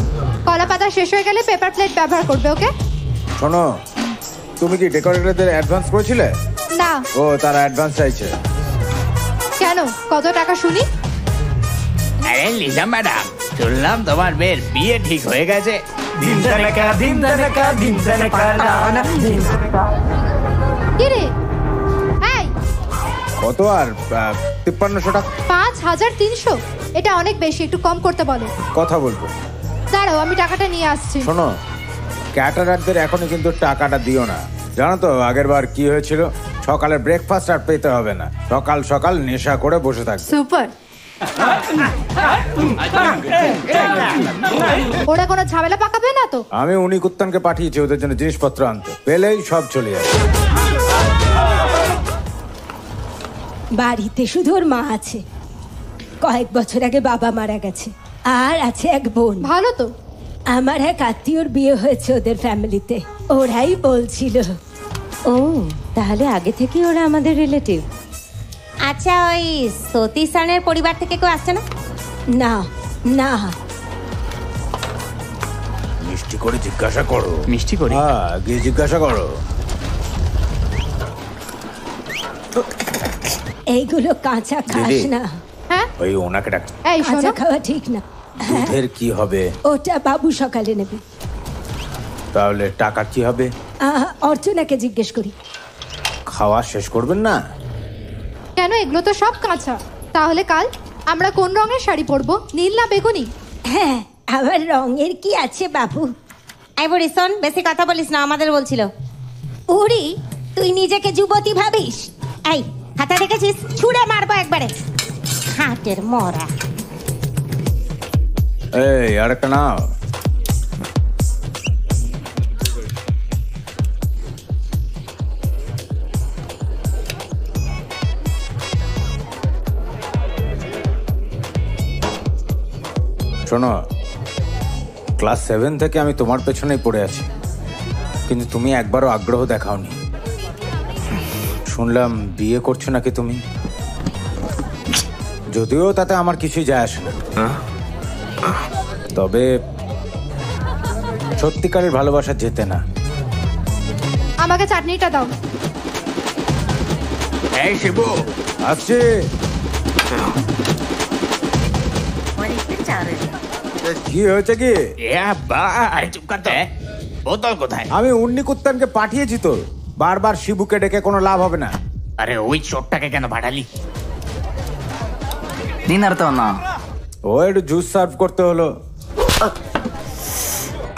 কলা পাতা শেষ হয়ে গেলে পেপার প্লেট ব্যবহার করবে। ওকে? শোনো, তুমি কি ডেকোরেটরদের অ্যাডভান্স করেছিলে? না। ও, তারা অ্যাডভান্স চাইছে। কেন, কত টাকা শুনি? আরে লিজা ম্যাডাম, শুনলাম তোমার মেয়ের বিয়ে ঠিক হয়ে গেছে। কি রে? এই কত আর 5300 টাকা। 5300? এটা অনেক বেশি, একটু কম করতে বলো। কথা বলবো। দাঁড়াও, আমি টাকাটা নিয়ে আসছি। শোনো, ক্যাটারারদের এখনই কিন্তু টাকাটা দিও না। জানো তো আগের বার কি হয়েছিল? সকালে ব্রেকফাস্ট আর পেতে হবে না, সকাল সকাল নেশা করে বসে থাকবে। সুপার। ওরা কোনো ঝামেলা পাকাবে না তো? আমি উনি কুত্তানকে পাঠিয়েছি ওদের জন্য জিনিসপত্র আনতে, পেলেই সব চলে যাবে। বাড়িতে শুধু ওর মা আছে। কয়েক বছর আগে বাবা মারা গেছে। আর আছে এক বোন। ভালো তো। আমার এক আত্মীয়র বিয়ে হয়েছে ওদের ফ্যামিলিতে। ওরাই বলছিল। ও, তাহলে আগে থেকে ওরা আমাদের রিলেটিভ। আচ্ছা, ওই সতীশানের পরিবার থেকে কেউ আসছে না? না না। মিষ্টি করে জিজ্ঞাসা করো। মিষ্টি করে? হ্যাঁ, গিয়ে জিজ্ঞাসা করো। এইগুলো কাঁচা খাস দিদি। না। হ্যাঁ, ওই ওনাকে ডাক। এই কাঁচা শোনো, খাওয়া ঠিক না। দুধের কি হবে? ওটা বাবু সকালে নেবে। তাহলে টাকা কি হবে? অর্চনাকে জিজ্ঞেস করি। খাওয়া শেষ করবেন না? কেন, এগুলো তো সব কাঁচা। তাহলে কাল আমরা কোন রঙের শাড়ি পরবো? নীল না বেগুনি? হ্যাঁ, আবার রঙের কি আছে বাবু? এই বুড়ি শোন, বেশি কথা বলিস না, আমাদের বলছিল। উড়ি, তুই নিজেকে যুবতী ভাবিস? এই হাতে দেখেছিস, ছুঁড়ে মারবো একবারে। হাটের মরা। এই আরেকটা নাও। শোনো, ক্লাস 7 থেকে আমি তোমার পেছনেই পড়ে আছি, কিন্তু তুমি একবারও আগ্রহ দেখাওনি। শুনলাম বিয়ে করছো নাকি তুমি? যদিও তাতে আমার কিছুই যায় আসে না, তবে সত্যিকারের ভালোবাসা যেতে না। আমাকে চাটনিটা দাও। এই শিবু, আসছে। কি হয়েছে কি? আরে চুপ কর তো। বোতল কোথায়? আমি উন্নি কুত্তানকে পাঠিয়েছি তো, বারবার শিবুকে ডেকে কোনো লাভ হবে না। আরে ওই চোরটাকে কেন পাঠালি? ডিনার তো না। ও একটু জুস সার্ভ করতে হলো।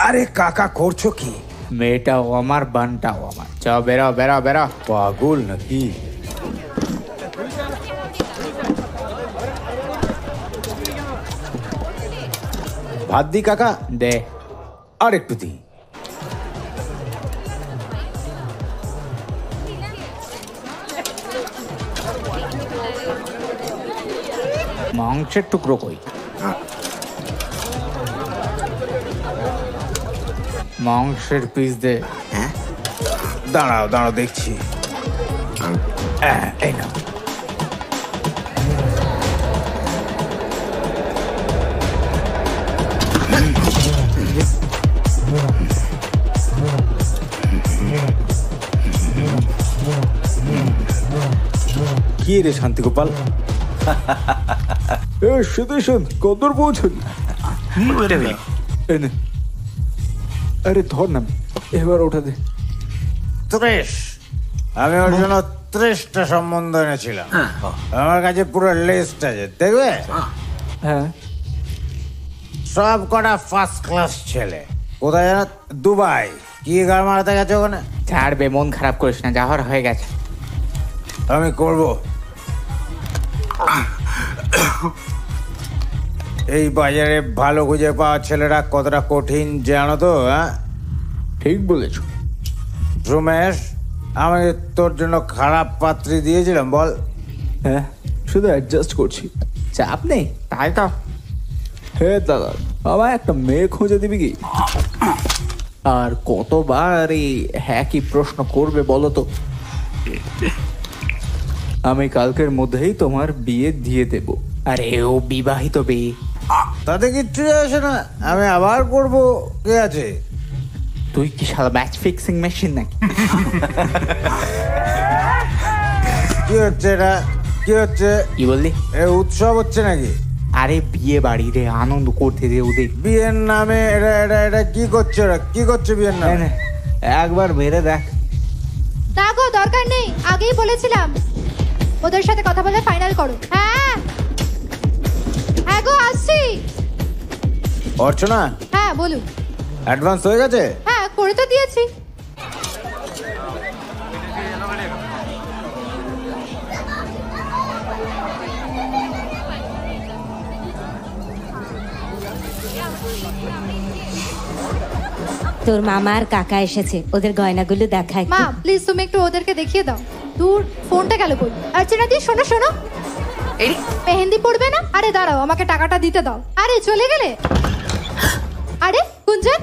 আরে কাকা করছো কি? মেয়েটাও আমার, বানটাও আমার। চা বেরা বেরা বেরা। পাগল নাকি? ভাত দি কাকা? দে। আর একটু দি। মাংসের টুকরো কই? মাংসের পিস দে। দাঁড়াও দাঁড়াও দেখছি। এই নাও। কি রে শান্তি গোপাল? কদর পৌঁছন। আরে ধর না, এবার ওটা দে। 30, আমি ওর জন্য 30টা সম্বন্ধ এনেছিলাম। আমার কাছে পুরো লিস্ট আছে, দেখবে? হ্যাঁ। সব কটা ফার্স্ট ক্লাস ছেলে। কোথায় জানো? দুবাই। কি গাড় মারাতে গেছে ওখানে? ছাড়বে, মন খারাপ করিস না, যাওয়ার হয়ে গেছে। আমি করব। এই বাজারে ভালো খুঁজে পাওয়া ছেলেরা কতটা কঠিন জানো তো? হ্যাঁ, ঠিক বলেছ রমেশ। আমি তোর জন্য খারাপ পাত্রী দিয়েছিলাম বল? হ্যাঁ, শুধু অ্যাডজাস্ট করছি, চাপ নেই। তাই তো। হে দাদা, বাবা একটা মেয়ে খুঁজে দিবি কি? আর কতবার এই হ্যাঁ কি প্রশ্ন করবে বলো তো? আমি কালকের মধ্যেই তোমার বিয়ে দিয়ে দেব। আরে ও বিবাহিত বিয়ে, তাতে কিচ্ছু আসে না। আমি আবার করব, কে আছে? তুই কি সারা ম্যাচ ফিক্সিং মেশিন নাকি? কি হচ্ছে এটা? কি হচ্ছে? কি বললি? এ উৎসব হচ্ছে নাকি? আরে বিয়ে বাড়ি রে, আনন্দ করতে দে ওদের। বিয়ের নামে এটা এটা এটা কি করছে ওরা? কি করছে বিয়ের নামে? একবার মেরে দেখ। না গো, দরকার নেই, আগেই বলেছিলাম। ওদের সাথে কথা বলে ফাইনাল করো। হ্যাঁ হ্যাঁ গো, আসছি। অর্চনা, হ্যাঁ বলুন। অ্যাডভান্স হয়ে গেছে? হ্যাঁ, করে তো দিয়েছি। তোর মামা আর কাকা এসেছে, ওদের গয়নাগুলো দেখায়। মা প্লিজ তুমি একটু ওদেরকে দেখিয়ে দাও। দূর, ফোনটা গেল কই? অর্চনা দি, শোনো শোনো, মেহেন্দি পড়বে না? আরে দাঁড়াও, আমাকে টাকাটা দিতে দাও। আরে চলে গেলে? আরে গুঞ্জন,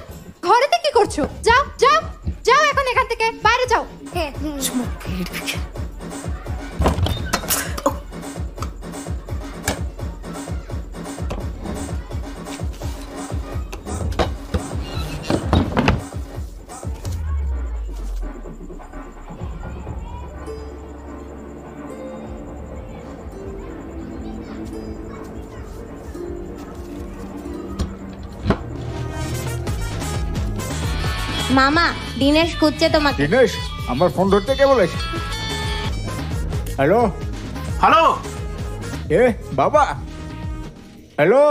ঘরেতে কি করছো? যাও যাও যাও, এখন এখান থেকে বাইরে যাও। মামা, দিনেশ খুঁজছে তোমাকে। দিনেশ, আমার ফোন ধরতে কে বলেছে? হ্যালো হ্যালো, এ বাবা, হ্যালো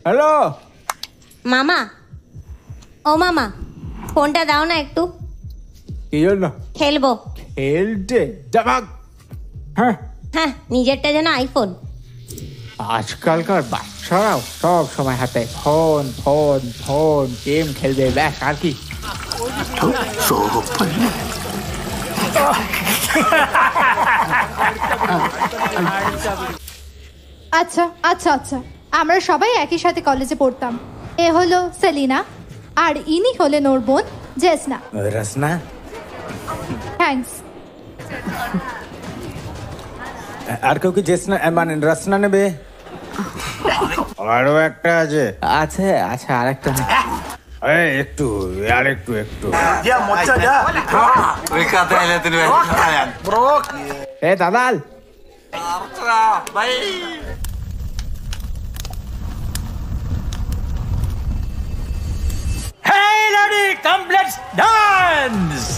হ্যালো। মামা, ও মামা, ফোনটা দাও না একটু। কি জন্য? খেলবো। খেলতে যাবাক? হ্যাঁ হ্যাঁ, নিজেরটা যেন আইফোন। আজকালকার বাচ্চারাও সব সময় হাতে ফোন ফোন ফোন, গেম খেলবে, ব্যাস আর কি। আচ্ছা আচ্ছা আচ্ছা, আমরা সবাই একই সাথে কলেজে পড়তাম। এ হলো সেলিনা, আর ইনি হলেন ওর বোন জেসনা। রসনা, থ্যাঙ্কস। আর কেউ কি জেসনা মানে রসনা নেবে? আরো একটা আছে। আছে আচ্ছা, আরেকটা একটু আর একটু একটু এ দাদাল Hey, Lodi, come, let's dance!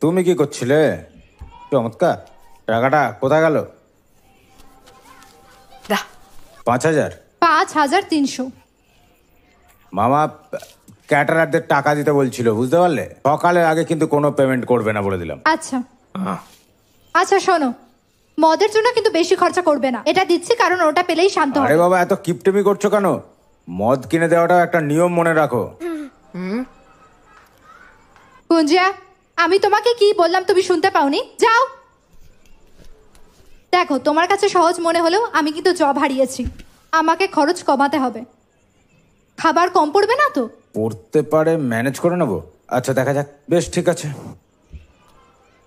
তুমি কি করছিলে? চমৎকার। টাকাটা কোথায় গেল? 5,000। 5,300। মামা ক্যাটারারদের টাকা দিতে বলছিল, বুঝতে পারলে? সকালের আগে কিন্তু কোনো পেমেন্ট করবে না বলে দিলাম। আচ্ছা আচ্ছা, শোনো, মদের জন্য কিন্তু বেশি খরচা করবে না, এটা দিচ্ছি কারণ ওটা পেলেই শান্ত হবে। আরে বাবা, এত কিপটেমি করছো কেন? মদ কিনে দেওয়াটা একটা নিয়ম, মনে রাখো। কুঞ্জিয়া, আমি তোমাকে কি বললাম তুমি শুনতে পাওনি? যাও। দেখো, তোমার কাছে সহজ মনে হলেও আমি কিন্তু জব হারিয়েছি, আমাকে খরচ কমাতে হবে। খাবার কম পড়বে না তো? পড়তে পারে, ম্যানেজ করে নেবো। আচ্ছা, দেখা যাক। বেশ, ঠিক আছে।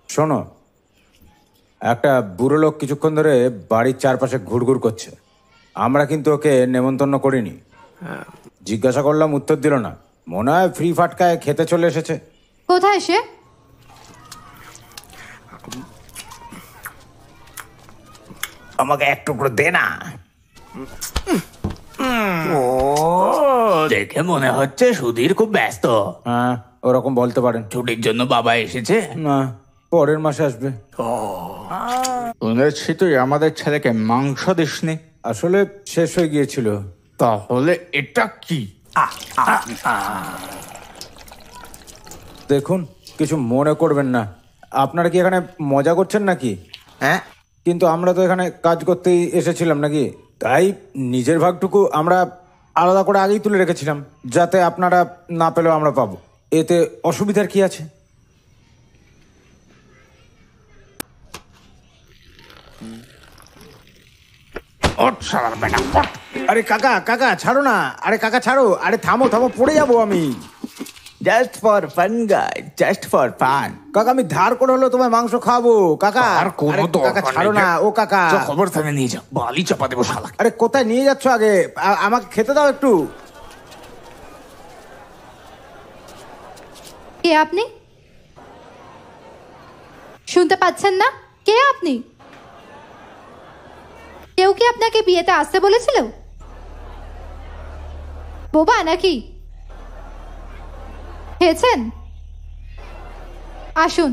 শোনো, একটা বুড়ো লোক কিছুক্ষণ ধরে বাড়ির চারপাশে ঘুরঘুর করছে। আমরা কিন্তু ওকে নেমন্তন্ন করিনি। জিজ্ঞাসা করলাম, উত্তর দিল না। মনে হয় ফ্রি ফাটকায় খেতে চলে এসেছে। কোথায় সে? আমাকে এক টুকরো দে না। ও, দেখে মনে হচ্ছে সুধীর খুব ব্যস্ত। হ্যাঁ, ওরকম বলতে পারেন। ছুটির জন্য বাবা এসেছে? না, পরের মাসে আসবে। শুনেছি তুই আমাদের ছেলেকে মাংস দিসনি। আসলে শেষ হয়ে গিয়েছিল। তাহলে এটা কি? দেখুন, কিছু মনে করবেন না। আপনারা কি এখানে মজা করছেন নাকি? হ্যাঁ, কিন্তু আমরা তো এখানে কাজ করতেই এসেছিলাম নাকি? তাই নিজের ভাগটুকু আমরা আলাদা করে আগেই তুলে রেখেছিলাম, যাতে আপনারা না পেলেও আমরা পাবো। এতে অসুবিধার কি আছে? আরে কাকা, কাকা ছাড়ো না। আরে কাকা ছাড়ো। আরে থামো থামো, পড়ে যাবো আমি। Just for fun guy, just for fun. কাকা, আমি ধার করে হলো তোমায় মাংস খাওয়াবো। কাকা, আর কোনো আরে কাকা দরকার ছাড়ো নেই। না। ও কাকা, খবর থামে নিয়ে যাও, বালি চাপা দেবো শালা। আরে কোথায় নিয়ে যাচ্ছ? আগে আমাকে খেতে দাও একটু। কে আপনি? শুনতে পাচ্ছেন না? কে আপনি? কেউ কি আপনাকে বিয়েতে আসতে বলেছিল? বোবা নাকি? খেয়েছেন? আসুন।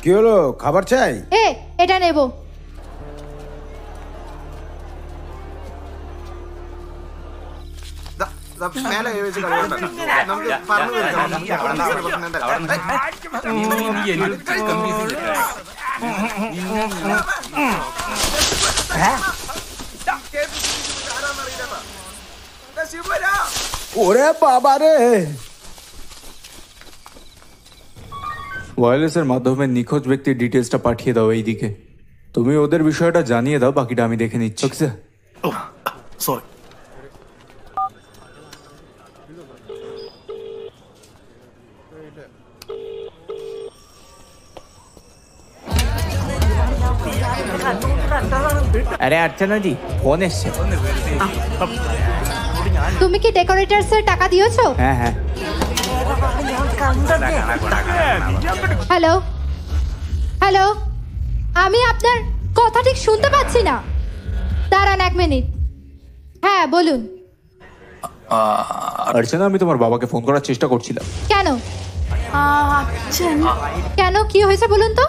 কি হলো, খাবার চাই? এটা নেব। ওরে বাবা রে! ওয়্যারলেসের মাধ্যমে নিখোঁজ ব্যক্তির ডিটেলসটা পাঠিয়ে দাও এইদিকে। তুমি ওদের বিষয়টা জানিয়ে দাও, বাকিটা আমি দেখে নিচ্ছি। ওকে সরি। আরে অর্চনা জি, ফোন এসছে। তুমি কি ডেকোরেটরস এর টাকা দিয়েছো? হ্যাঁ হ্যাঁ। হ্যালো হ্যালো, আমি আপনার কথা ঠিক শুনতে পাচ্ছি না। দাঁড়ান 1 মিনিট। হ্যাঁ বলুন। অর্চনা, আমি তোমার বাবাকে ফোন করার চেষ্টা করছিলাম। কেন কেন কি হয়েছে বলুন তো?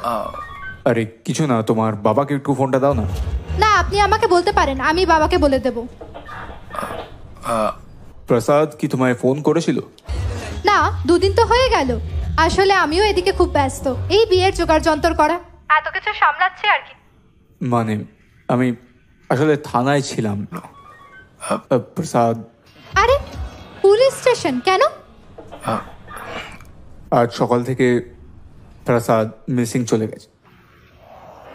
আরে কিছু না, তোমার বাবাকে একটু ফোনটা দাও না। না, আপনি আমাকে বলতে পারেন, আমি বাবাকে বলে দেব। প্রসাদ কি তোমায় ফোন করেছিল? না, 2 দিন তো হয়ে গেল। আসলে আমিও এদিকে খুব ব্যস্ত, এই বিয়ের জোগাড় যন্ত্র করা, এত কিছু সামলাচ্ছি আর কি। মানে আমি আসলে থানায় ছিলাম। প্রসাদ, আরে পুলিশ স্টেশন কেন? আজ সকাল থেকে প্রসাদ মিসিং চলে গেছে।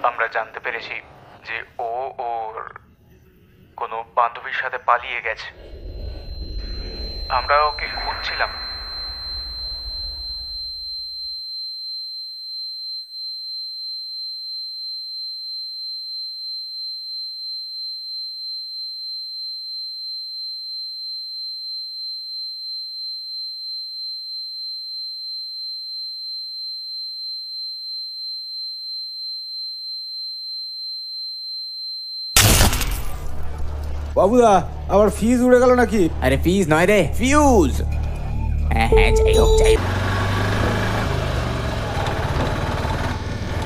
আমরা জানতে পেরেছি যে ও ওর কোনো বান্ধবীর সাথে পালিয়ে গেছে। আমরা ওকে খুঁজছিলাম। বাবুদা, আবার ফিজ উড়ে গেল নাকি? আরে ফিজ নয় রে, ফিউজ। হ্যাঁ হ্যাঁ, যাই হোক যাই হোক।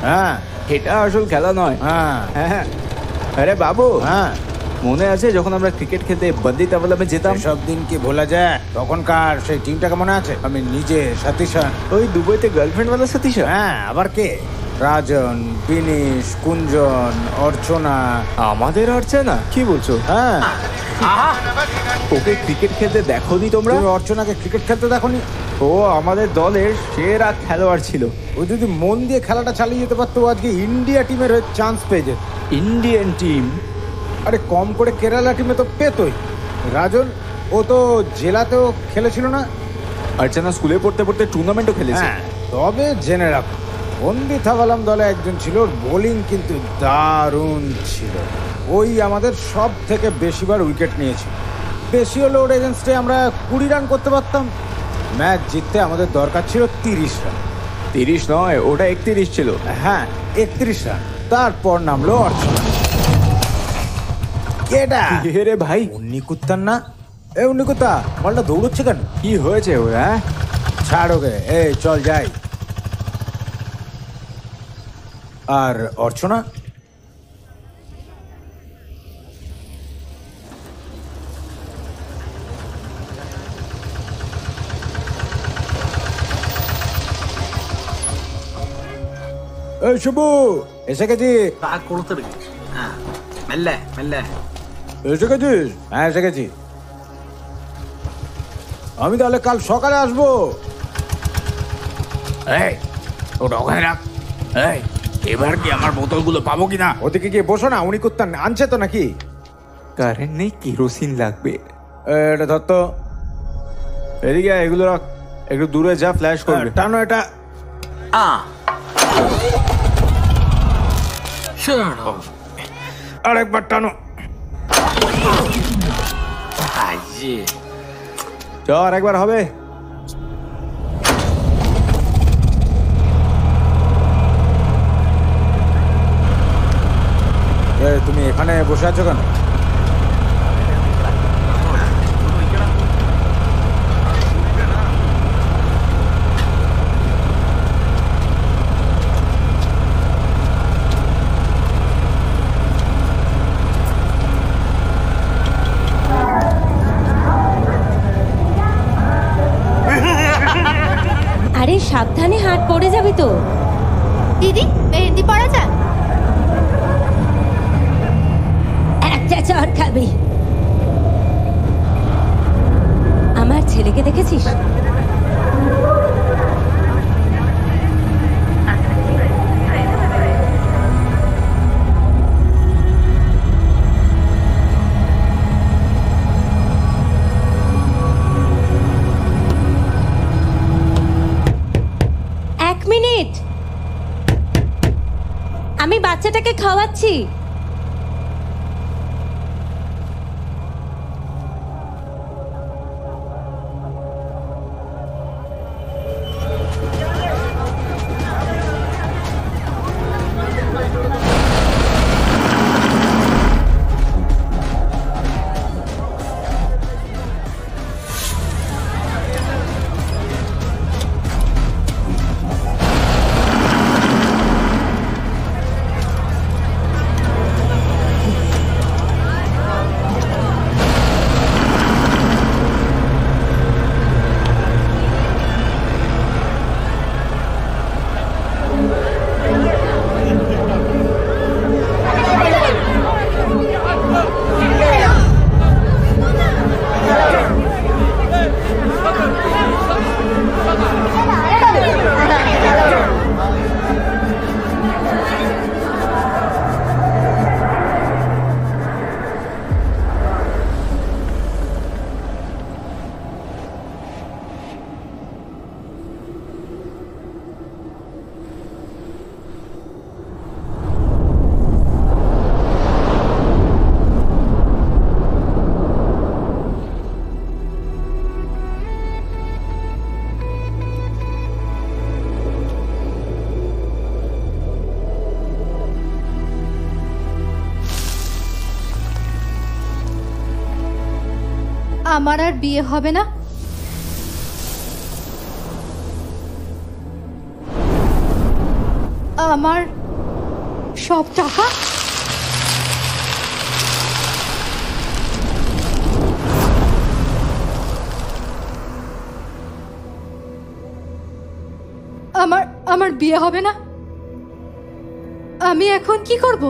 হ্যাঁ এটা আসল খেলা নয়। হ্যাঁ হ্যাঁ, আরে বাবু, হ্যাঁ, মনে আছে যখন আমরা ক্রিকেট খেলতে বন্দি তাবলামে যেতাম? সব দিন কি ভোলা যায়? তখনকার সেই টিমটাকে মনে আছে? আমি নিজে সতীশা। ওই দুবাইতে গার্লফ্রেন্ড वाला সতীশা? হ্যাঁ, আবার কে? রাজন, বিনিশ, কুঞ্জন, অর্চনা। আমাদের অর্চনা? কি বলছো? হ্যাঁ, ওকে ক্রিকেট খেলতে দেখোনি তোমরা? তুমি অর্চনাকে ক্রিকেট খেলতে দেখোনি? ও আমাদের দলের সেরা খেলোয়াড় ছিল। ও যদি মন দিয়ে খেলাটা চালিয়ে যেতে পারতো, আজকে ইন্ডিয়া টিমের হয়ে চান্স পেয়ে যেত। Indian team? আরে কম করে কেরালা টিমে তো পেতোই। রাজন, ও তো জেলাতেও খেলেছিল না? অর্চনা স্কুলে পড়তে পড়তে টুর্নামেন্টও খেলেছে। হ্যাঁ, তবে জেনে রাখো, বন্দি থাবালাম দলে একজন ছিল, ওর বোলিং কিন্তু দারুণ ছিল। ওই আমাদের সব থেকে বেশিবার উইকেট নিয়েছিল। বেশি হলে ওর এগেনস্টে আমরা 20 রান করতে পারতাম। ম্যাচ জিততে আমাদের দরকার ছিল 30 রান। 30 নয়, ওটা 31 ছিল। হ্যাঁ, 31 রান। তারপর নামলো অর্চনা। কেডা রে ভাই? উন্নিকুত্তার না? এ উন্নিকুত্তা, বলটা দৌড়চ্ছে কেন? কি হয়েছে ওরা? ছাড় ওকে, এই চল যাই। আর অর্চনা? এই শুভু, এসে গেছি। মেল্লে মেল্লে এসে গেছিস? হ্যাঁ, এসে গেছি। আমি তাহলে কাল সকালে আসবো। এই ওটা ওখানে রাখ। এই এবার কি আমার বোতলগুলো পাবো কিনা? ওদিকে গিয়ে বসো না, উনি কুত্তা আনছে তো নাকি? কারেন্ট নেই, কেরোসিন লাগবে। এটা ধর তো। এদিকে এগুলো রাখ, একটু দূরে যা, ফ্ল্যাশ করবে। টানো এটা। আরেকবার টানো। চ, আরেকবার হবে। তুমি এখানে বসে আছো কেন? আরে সাবধানে, হাত পড়ে যাবে তো। দিদি, মেহেন্দি পড়া যাক। একটা চড় খাবি? আমার ছেলেকে দেখেছিস? আমি বাচ্চাটাকে খাওয়াচ্ছি। আমার আর বিয়ে হবে না? আমার সব টাকা আমার বিয়ে হবে না? আমি এখন কি করব?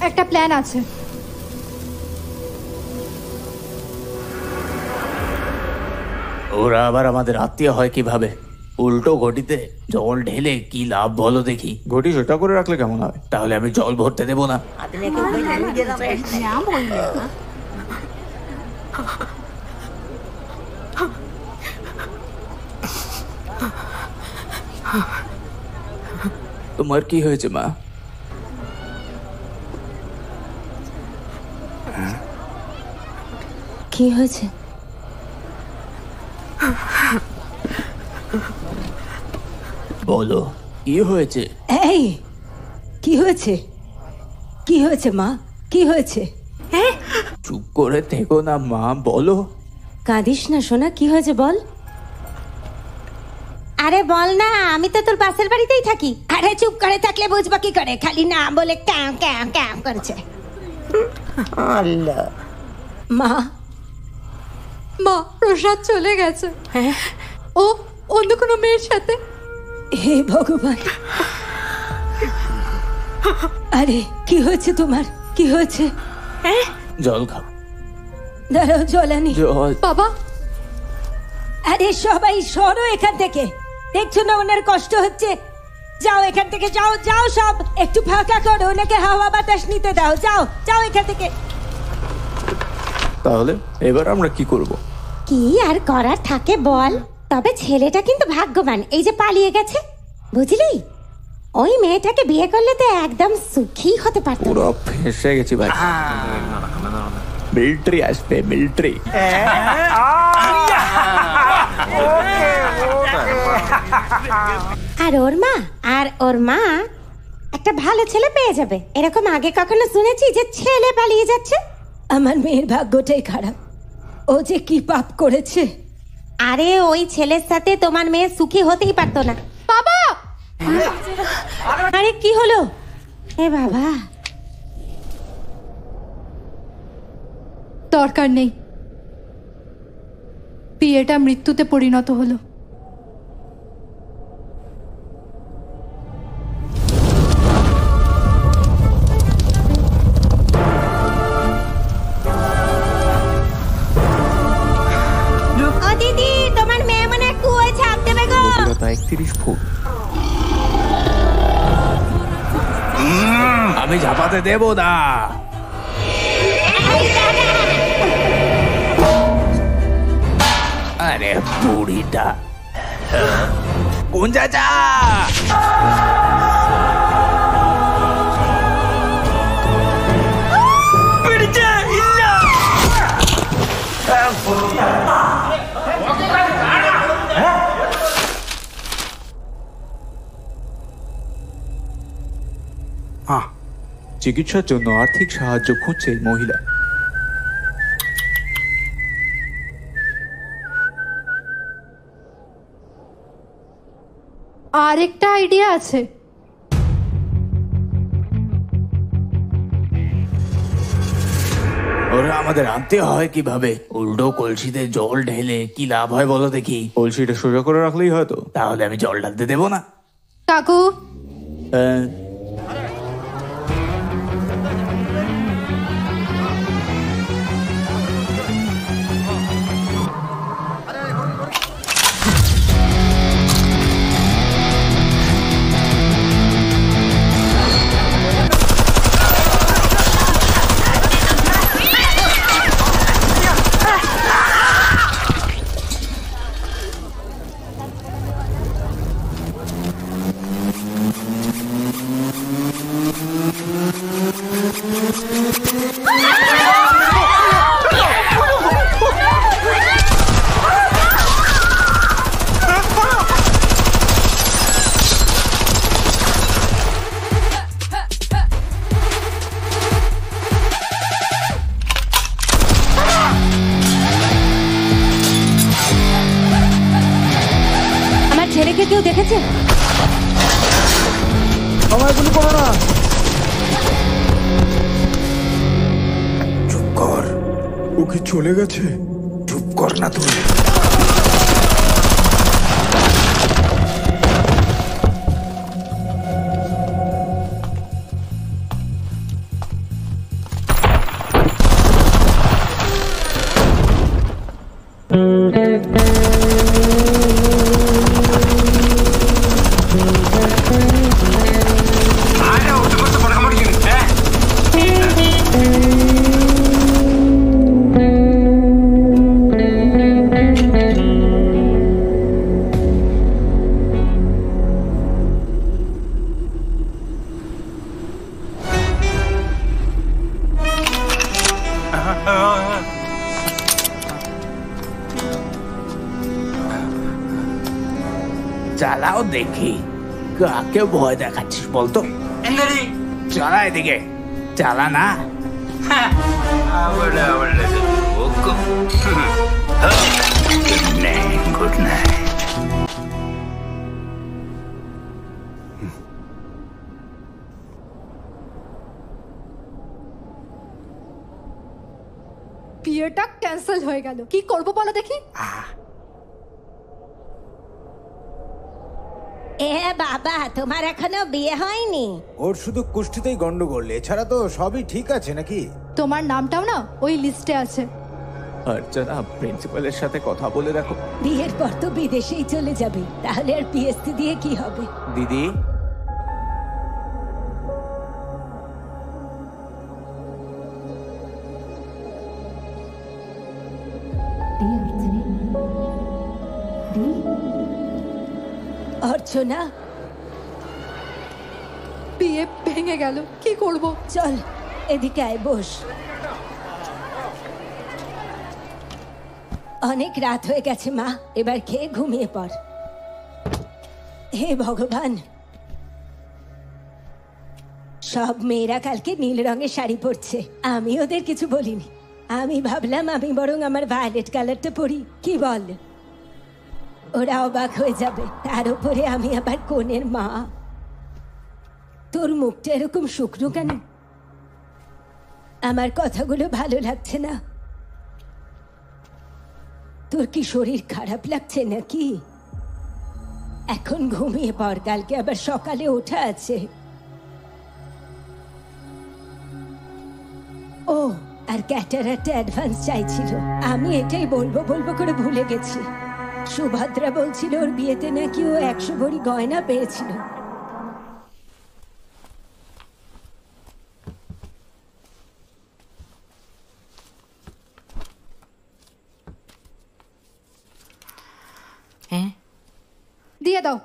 একটা প্ল্যান আছে। ওরা আবার আমাদের আত্মীয় হয় কিভাবে? উল্টো ঘটিতে জল ঢেলে কি লাভ বলো দেখি। ঘটি সেটা করে রাখলে কেমন হয়? তাহলে আমি জল ভরতে দেবো না। তোমার কি হয়েছে মা? কি হয়েছে? বলো কি হয়েছে? এই কি হয়েছে? কি হয়েছে মা? কি হয়েছে? চুপ করে থেকো না মা, বলো। কাঁদিস না সোনা, কি হয়েছে বল। আরে বল না, আমি তো তোর পাশের বাড়িতেই থাকি। আরে চুপ করে থাকলে বুঝবা কি করে? খালি না বলে ক্যাম ক্যাম ক্যাম করছে। আল্লাহ। মা মা, প্রসাদ চলে গেছে। ও অন্য কোনো মেয়ের সাথে। হে ভগবান। আরে কি হয়েছে তোমার? কি হয়েছে? জল খাও। দাঁড়াও, জল আনি। জল। বাবা, আরে সবাই সরো এখান থেকে। দেখছো না ওনার কষ্ট হচ্ছে? যাও এখান থেকে, যাও যাও, সব একটু ফাঁকা করো, ওনাকে হাওয়া বাতাস নিতে দাও। যাও যাও এখান থেকে। তাহলে এবার আমরা কি করব? কি আর করার থাকে বল? তবে ছেলেটা কিন্তু ভাগ্যবান, এই যে পালিয়ে গেছে, বুঝলি? ওই মেয়েটাকে বিয়ে করলে তো একদম সুখী হতে পারতো। পুরো ফেসে গেছি ভাই। মিলিটারি আসবে, মিলিটারি। আর ওর মা একটা ভালো ছেলে পেয়ে যাবে। এরকম আগে কখনো শুনেছি যে ছেলে পালিয়ে যাচ্ছে? আমার মেয়ের ভাগ্যটাই খারাপ। ও যে কি পাপ করেছে। আরে ওই ছেলের সাথে তোমার মেয়ে সুখী হতেই পারতো না। বাবা! আরে কি হলো? এ বাবা, দরকার নেই। বিয়েটা মৃত্যুতে পরিণত হলো। ও দিদি, তোমার মেয়ে মনে কুয়োয় ছাপ দেবে গো। 31 ফুট। আমি ঝাঁপাতে দেবো না। আরে বুড়িটা কোন চাচা? চিকিৎসার জন্য আর্থিক সাহায্য খুঁজছে এই মহিলা। আরেকটা আইডিয়া আছে। ওরা আমাদের আত্মীয় হয় কিভাবে? উল্টো কলসিতে জল ঢেলে কি লাভ হয় বলো দেখি। কলসিটা সোজা করে রাখলেই হয়তো। তাহলে আমি জল ঢালতে দেবো না। কাকু, মেয়েকে কেউ দেখেছে? আমায় গুলি করো না। চুপ কর। ও কি চলে গেছে? চুপ কর না তুই। চালাও দেখি, কাকে ভয় দেখাচ্ছিস বলতো? চালা এদিকে, চালা না। Good night. বিয়েটা ক্যান্সেল হয়ে গেল, কি করবো বলো দেখি। এ বাবা, তোমার এখনো বিয়ে হয়নি? ওর শুধু কুষ্ঠিতেই গন্ডগোল, এছাড়া তো সবই ঠিক আছে নাকি? তোমার নামটাও না ওই লিস্টে আছে। অর্চনা, প্রিন্সিপালের সাথে কথা বলে রাখো। বিয়ের পর তো বিদেশেই চলে যাবে, তাহলে আর পিএসসি দিয়ে কি হবে? দিদি, অর্চনা, বিয়ে ভেঙে গেল, কি করব? চল এদিকে আয়, বস। অনেক রাত হয়ে গেছে মা, এবার খেয়ে ঘুমিয়ে পড়। হে ভগবান, সব মেয়েরা কালকে নীল রঙের শাড়ি পরছে, আমি ওদের কিছু বলিনি। আমি ভাবলাম আমি বরং আমার ভায়োলেট কালারটা পরি, কি বল? ওরা অবাক হয়ে যাবে। তার উপরে আমি আবার কনের মা। তোর মুখটা এরকম শুকনো কেন? আমার কথাগুলো ভালো লাগছে না? তোর কি শরীর খারাপ লাগছে নাকি? এখন ঘুমিয়ে পড়, কালকে আবার সকালে ওঠা আছে। ও, আর ক্যাটারাক্ট অ্যাডভান্স চাইছিল। আমি এটাই বলবো বলবো করে ভুলে গেছি। সুভদ্রা বলছিল ওর বিয়েতে নাকি ও 100 ভরি গয়না পেয়েছিল। হ্যাঁ, দিয়ে দাও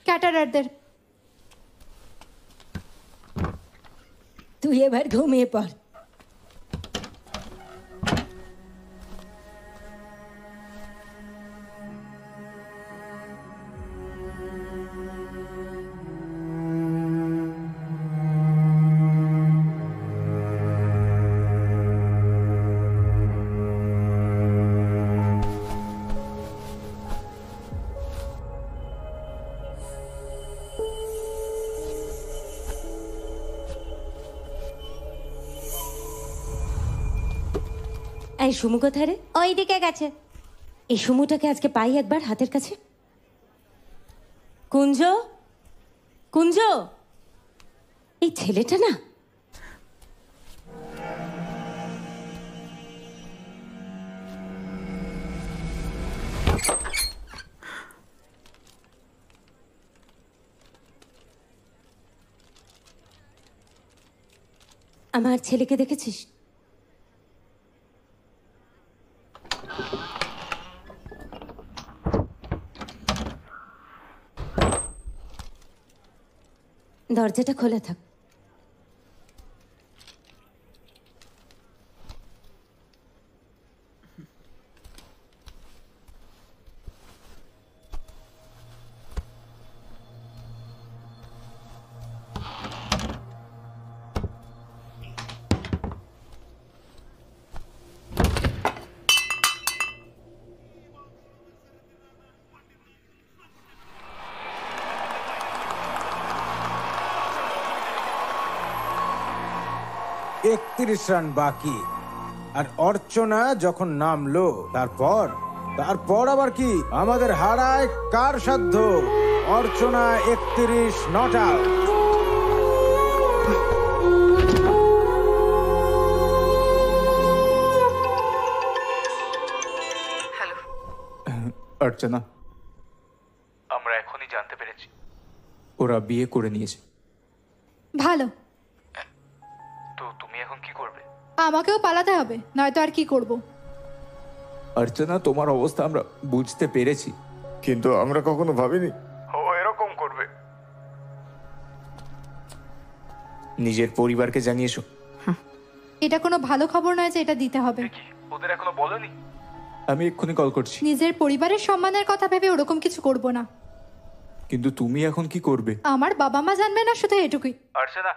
ক্যাটারারদের। তুই এবার ঘুমিয়ে পড়। এই সুমু কোথায় রে? ওই দিকে গেছে। এই সুমুটাকে আজকে পাই একবার হাতের কাছে। কুঞ্জ, কুঞ্জ, এই ছেলেটা না আমার ছেলেকে দেখেছিস? দরজাটা খোলা থাক। 31 রান বাকি। আর অর্চনা যখন নামলো তারপর আবার কি আমাদের হারায় কার সাধ্য? অর্চনা 31 নট আউট। অর্চনা, আমরা এখনই জানতে পেরেছি ওরা বিয়ে করে নিয়েছে। ভালো। তো তুমি এখন কি করবে? আমাকেও পালাতে হবে, নয়তো আর কি করব। অর্চনা, তোমার অবস্থা আমরা বুঝতে পেরেছি, কিন্তু আমরা কখনো ভাবিনি ও এরকম করবে। নিজের পরিবারকে জানিয়েছো? এটা কোনো ভালো খবর নয় যে এটা দিতে হবে। কি ওদের এখনো বলনি? আমি এক্ষুনি কল করছি। নিজের পরিবারের সম্মানের কথা ভেবে ওরকম কিছু করব না। কিন্তু তুমি এখন কি করবে? আমার বাবা মা জানবে না, শুধু এটুকুই। অর্চনা,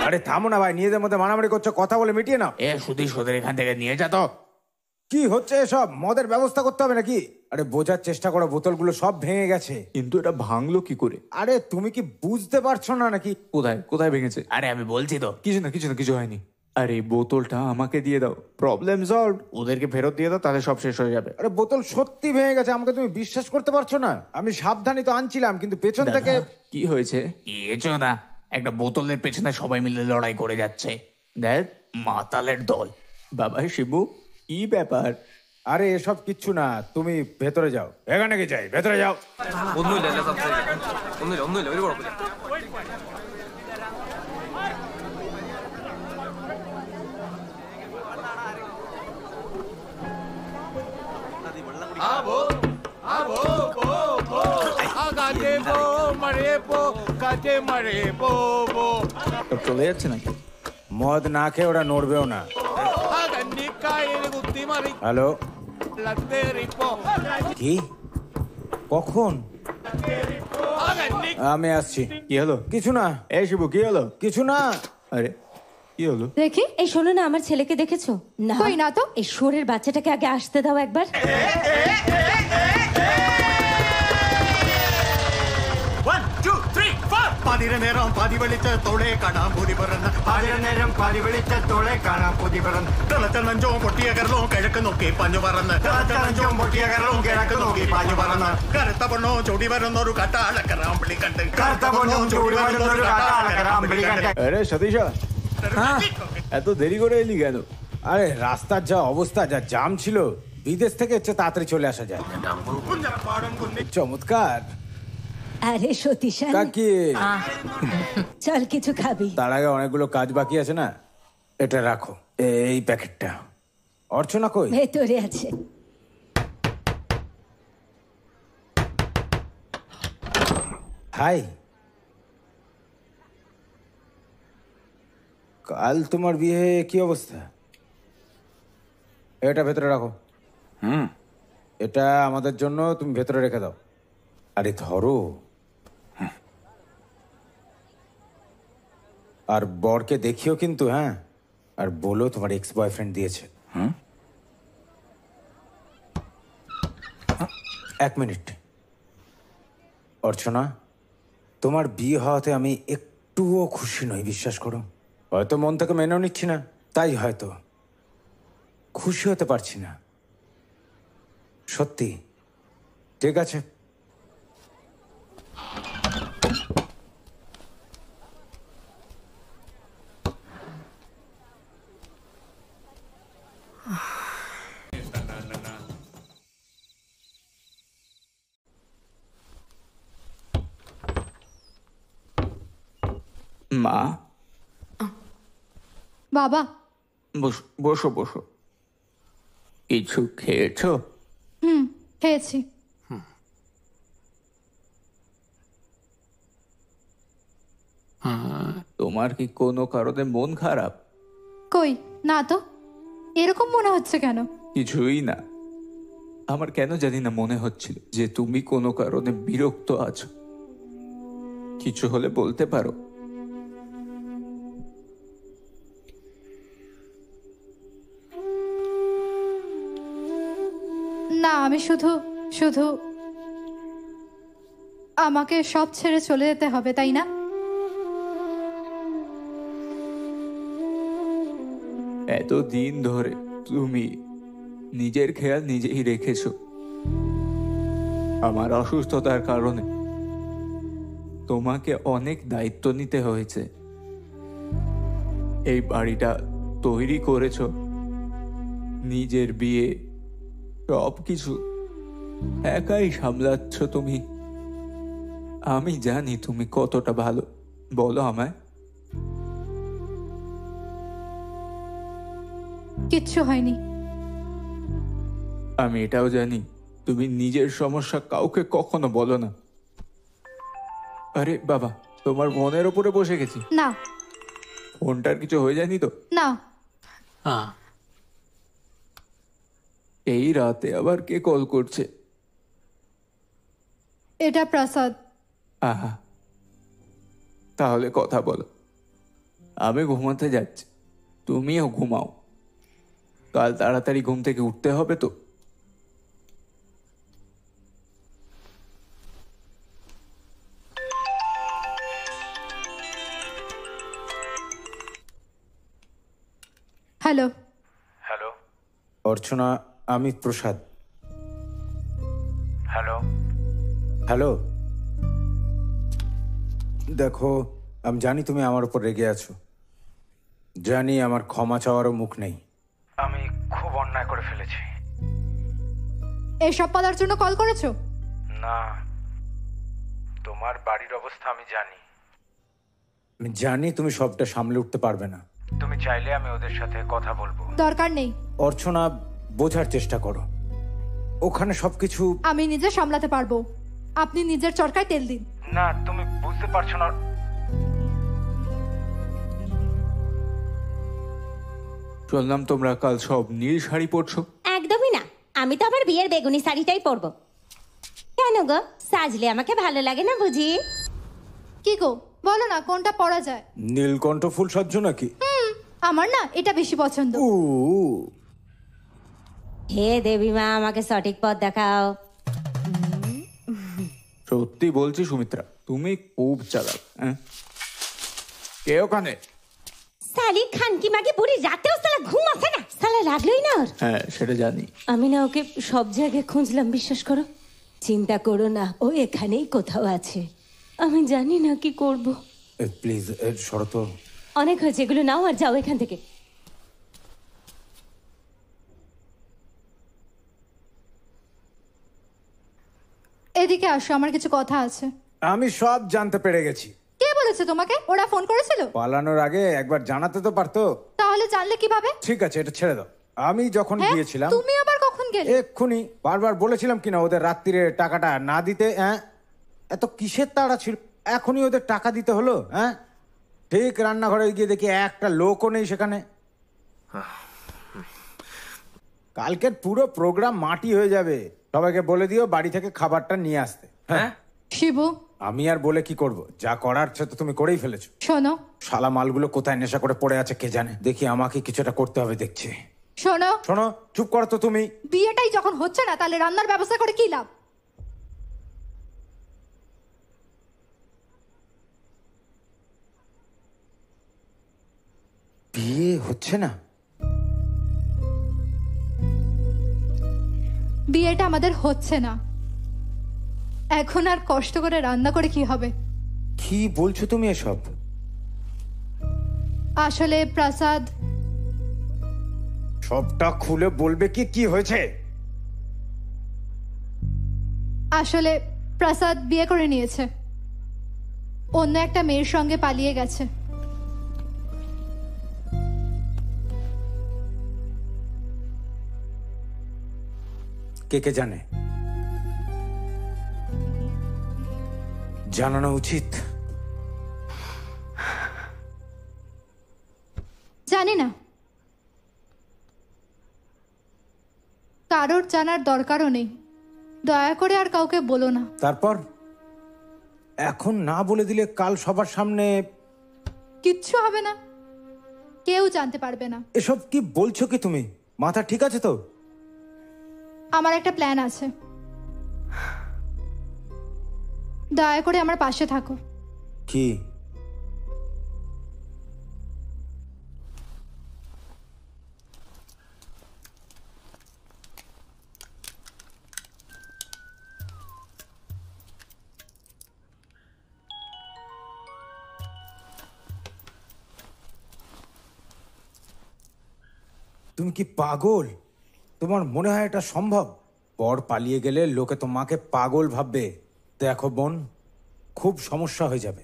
আরে থামো না ভাই, নিজেদের মধ্যে মারামারি করছো, কথা বলে মিটিয়ে নাও। সুধীর ওদের এখান থেকে নিয়ে যা তো। কি হচ্ছে এসব? মদের ব্যবস্থা করতে হবে নাকি? আরে বোঝার চেষ্টা করো, বোতলগুলো সব ভেঙে গেছে। কিন্তু এটা ভাঙলো কি করে? আরে তুমি কি বুঝতে পারছো না নাকি? কোথায় কোথায় ভেঙেছে? আরে আমি বলছি তো। কিছু হয়নি। আরে বোতলটা আমাকে দিয়ে দাও, প্রবলেম সলভ। ওদেরকে ফেরত দিয়ে দাও, তাহলে সব শেষ হয়ে যাবে। আরে বোতল সত্যি ভেঙে গেছে, আমাকে তুমি বিশ্বাস করতে পারছো না? আমি সাবধানে তো আনছিলাম, কিন্তু পেছন থেকে। কি হয়েছে? এছো না, একটা বোতলের পেছনে সবাই মিলে লড়াই করে যাচ্ছে। দেখ, মাতালের দল। বাবা শিবু, কি ব্যাপার? আরে এসব কিচ্ছু না, তুমি ভেতরে যাও। এখানে কি যাই, ভেতরে যাও। চলে যাচ্ছে নাকি? মদ না খেয়ে ওরা নড়বেও না। হ্যালো, কি? কখন? আমি আসছি। কি হলো? কিছু না। এই শিবু, কি হলো? কিছু না। আরে কি হলো? দেখি। এই শোনো না, আমার ছেলেকে দেখেছো? না। কই না তো। এই শোরের বাচ্চাটাকে আগে আসতে দাও একবার। നേരം പാതി വെളിച്ച തോളെ കാണാം പൂതി പറന്ന് നേരം പാതി വെളിച്ച തോളെ കാണാം പൂതി പറന്ന് തിളച്ചോ പൊട്ടിയ കരളോ കിഴക്ക് നോക്കി പാഞ്ഞു പറന്ന് തിളച്ചോ പൊട്ടിയ കരളോ കിഴക്ക് നോക്കി പാഞ്ഞു പറന്ന് കറുത്ത പൊണ്ണോ ചൂടി വരുന്നൊരു കട്ടാളക്കറാമ്പിളി കണ്ട് കറുത്ത പൊണ്ണോ ചൂടി വരുന്നൊരു കട്ടാളക്കറാമ്പിളി കണ്ട്। আরে সতীশা, এত দেরি করে এলি কেন? আরে রাস্তার যা অবস্থা, যা জাম ছিল, বিদেশ থেকে হচ্ছে তাড়াতাড়ি চলে আসা যায়। চমৎকার। আরে সতীশান কাকি, চল কিছু খাবি। তার আগে অনেকগুলো কাজ বাকি আছে না, এটা রাখো। এই প্যাকেটটা। অর্চনা কই? ভেতরে আছে। হাই, কাল তোমার বিয়ে, কি অবস্থা? এটা ভেতরে রাখো। এটা আমাদের জন্য, তুমি ভেতরে রেখে দাও। আরে ধরো। আর বরকে দেখিও কিন্তু, হ্যাঁ? আর বলো তোমার এক্স বয়ফ্রেন্ড দিয়েছে। 1 মিনিট। অর্চনা, তোমার বিয়ে হওয়াতে আমি একটুও খুশি নই, বিশ্বাস করো। হয়তো মন থেকে মেনেও নিচ্ছি না, তাই হয়তো খুশি হতে পারছি না। সত্যি। ঠিক আছে, মা। বাবা, বসো বসো। কিছু খেয়েছো? খেয়েছি। তোমার কি কোনো কারণে মন খারাপ? কই না তো, এরকম মনে হচ্ছে কেন? কিছুই না, আমার কেন জানি না মনে হচ্ছিল যে তুমি কোনো কারণে বিরক্ত আছো। কিছু হলে বলতে পারো। না, আমি শুধু শুধু আমাকে সব ছেড়ে চলে যেতে হবে, তাই না? এতদিন ধরে তুমি নিজের খেয়াল নিজেই রেখেছো। আমার অসুস্থতার কারণে তোমাকে অনেক দায়িত্ব নিতে হয়েছে। এই বাড়িটা তৈরি করেছো, নিজের বিয়ে সব কিছু একাই সামলাচ্ছ তুমি। আমি জানি তুমি কতটা ভালো, বলো আমায়। কিচ্ছু হয়নি। আমি এটাও জানি তুমি নিজের সমস্যা কাউকে কখনো বলো না। আরে বাবা, তোমার মনের ওপরে বসে গেছি। না। ফোনটার কিছু হয়ে যায়নি তো? না। এই রাতে আবার কে কল করছে? এটা প্রসাদ। আহা, তাহলে কথা বলো। আমি ঘুমাতে যাচ্ছি, তুমিও ঘুমাও। কাল তাড়াতাড়ি ঘুম থেকে উঠতে হবে তো। হ্যালো। হ্যালো অর্চনা, আমি প্রসাদ। হ্যালো হ্যালো, দেখো আমি জানি তুমি আমার উপর রেগে আছো, জানি আমার ক্ষমা চাওয়ারও মুখ নেই। আমি খুব অন্যায় করে ফেলেছি। এসব বলার জন্য কল করেছো? না, তোমার বাড়ির অবস্থা আমি জানি। আমি জানি তুমি সবটা সামলে উঠতে পারবে না। তুমি চাইলে আমি ওদের সাথে কথা বলবো। দরকার নেই। অর্চনা, বোঝার চেষ্টা করো। ওখানে সবকিছু আমি নিজে সামলাতে পারবো। আপনি নিজের চরকায় তেল দিন। না, তুমি বুঝতে পারছো না। শুনলাম তোমরা কাল সব নীল শাড়ি পরছো। একদমই না, আমি তো আমার বিয়ের বেগুনি শাড়িটাই পরবো। কেন গো, সাজলে আমাকে ভালো লাগে না বুঝি? কি গো, বলো না কোনটা পরা যায়? নীলকণ্ঠ ফুল সহ্য নাকি? আমার না এটা বেশি পছন্দ। হে দেবী মা, আমাকে সঠিক পথ দেখাও। সত্যি বলছি সুমিত্রা, তুমি খুব চালাক। কে ওখানে? সালি খানকি মাকে বুড়ি, রাতেও সালা ঘুম আসে না, সালা লাগলোই না ওর। হ্যাঁ, সেটা জানি। আমি না ওকে সব জায়গায় খুঁজলাম, বিশ্বাস করো। চিন্তা করো না, ও এখানেই কোথাও আছে। আমি জানি না কি করব। প্লিজ শরত। অনেক হয়েছে, এগুলো নাও আর যাও এখান থেকে। এদিকে আসো, আমার কিছু কথা আছে। আমি সব জানতে পেরে গেছি। কে বলেছে তোমাকে? ওরা ফোন করেছিল? পালানোর আগে একবার জানাতে তো পারতো। তাহলে জানলে কিভাবে? ঠিক আছে, এটা ছেড়ে দাও। আমি যখন গিয়েছিলাম, তুমি আবার কখন গেলে? এক্ষুনি বারবার বলেছিলাম কিনা ওদের রাত্রিরে টাকাটা না দিতে। এত কিসের তাড়া ছিল? এখনই ওদের টাকা দিতে হলো? ঠিক রান্নাঘরে গিয়ে দেখি একটা লোকও নেই সেখানে। কালকের পুরো প্রোগ্রাম মাটি হয়ে যাবে। সবাইকে বলে দিও বাড়ি থেকে খাবারটা নিয়ে আসতে। হ্যাঁ শিবু, আমি আর বলে কি করব? যা করার সে তো তুমি করেই ফেলেছো। শোনো, শালা মালগুলো কোথায় নেশা করে পড়ে আছে কে জানে। দেখি আমাকে কিছুটা করতে হবে দেখছি। শোনো শোনো, চুপ করো তো তুমি। বিয়েটাই যখন হচ্ছে না, তাহলে রান্নার ব্যবস্থা করে কি লাভ? বিয়ে হচ্ছে না? বিয়েটা আমাদের হচ্ছে না। এখন আর কষ্ট করে রান্না করে কি হবে? কি বলছো তুমি এসব? আসলে প্রসাদ, সবটা খুলে বলবে কি কি হয়েছে? আসলে প্রসাদ বিয়ে করে নিয়েছে, অন্য একটা মেয়ের সঙ্গে পালিয়ে গেছে। কে কে জানে? জানানো উচিত। জানি না, কারোর জানার দরকারও নেই। দয়া করে আর কাউকে বলো না। তারপর এখন না বলে দিলে কাল সবার সামনে কিচ্ছু হবে না, কেউ জানতে পারবে না। এসব কি বলছো কি তুমি? মাথা ঠিক আছে তো? আমার একটা প্ল্যান আছে। দয়া করে আমার পাশে থাকো। কি? তুমি কি পাগল? তোমার মনে হয় এটা সম্ভব? পর পালিয়ে গেলে লোকে তোমাকে পাগল ভাববে। দেখো বোন, খুব সমস্যা হয়ে যাবে।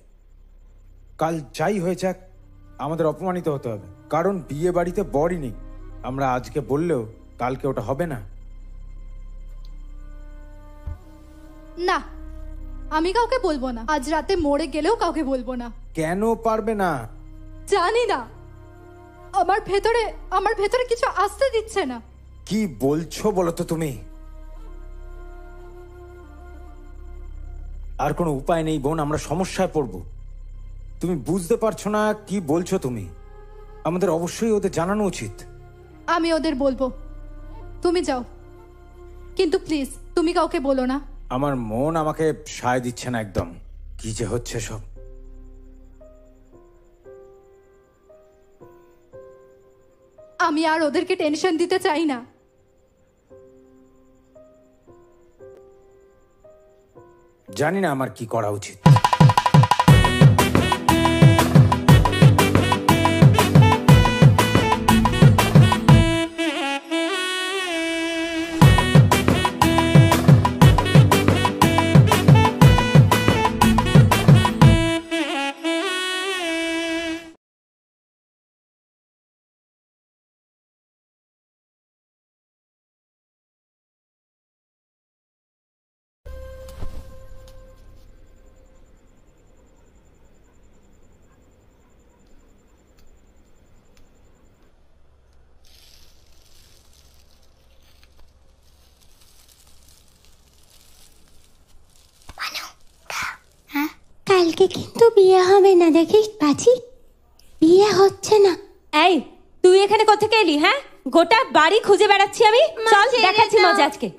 কাল যাই হয়ে যাক, আমাদের অপমানিত হতে হবে, কারণ বিয়ে বাড়িতে বরই নেই। আমরা আজকে বললেও কালকে ওটা হবে না। না, আমি কাউকে বলবো না। আজ রাতে মরে গেলেও কাউকে বলবো না। কেন পারবে না? জানি না, আমার ভেতরে কিছু আসতে দিচ্ছে না। কি বলছো বলো তো তুমি? আর কোনো উপায় নেই বোন, আমরা সমস্যায় পড়বো। তুমি বুঝতে পারছো না কি বলছো তুমি। আমাদের অবশ্যই ওদের জানানো উচিত। আমি ওদের বলবো, তুমি যাও, কিন্তু প্লিজ তুমি কাউকে বলো না। আমার মন আমাকে সায় দিচ্ছে না একদম। কি যে হচ্ছে সব। আমি আর ওদেরকে টেনশন দিতে চাই না। জানি না আমার কি করা উচিত। কালকে কিন্তু বিয়ে হবে না, দেখিস পাচি, বিয়ে হচ্ছে না। এই তুই এখানে কোথেকে এলি? হ্যাঁ, গোটা বাড়ি খুঁজে বেড়াচ্ছি আমি। চল দেখাচ্ছি মজা আজকে।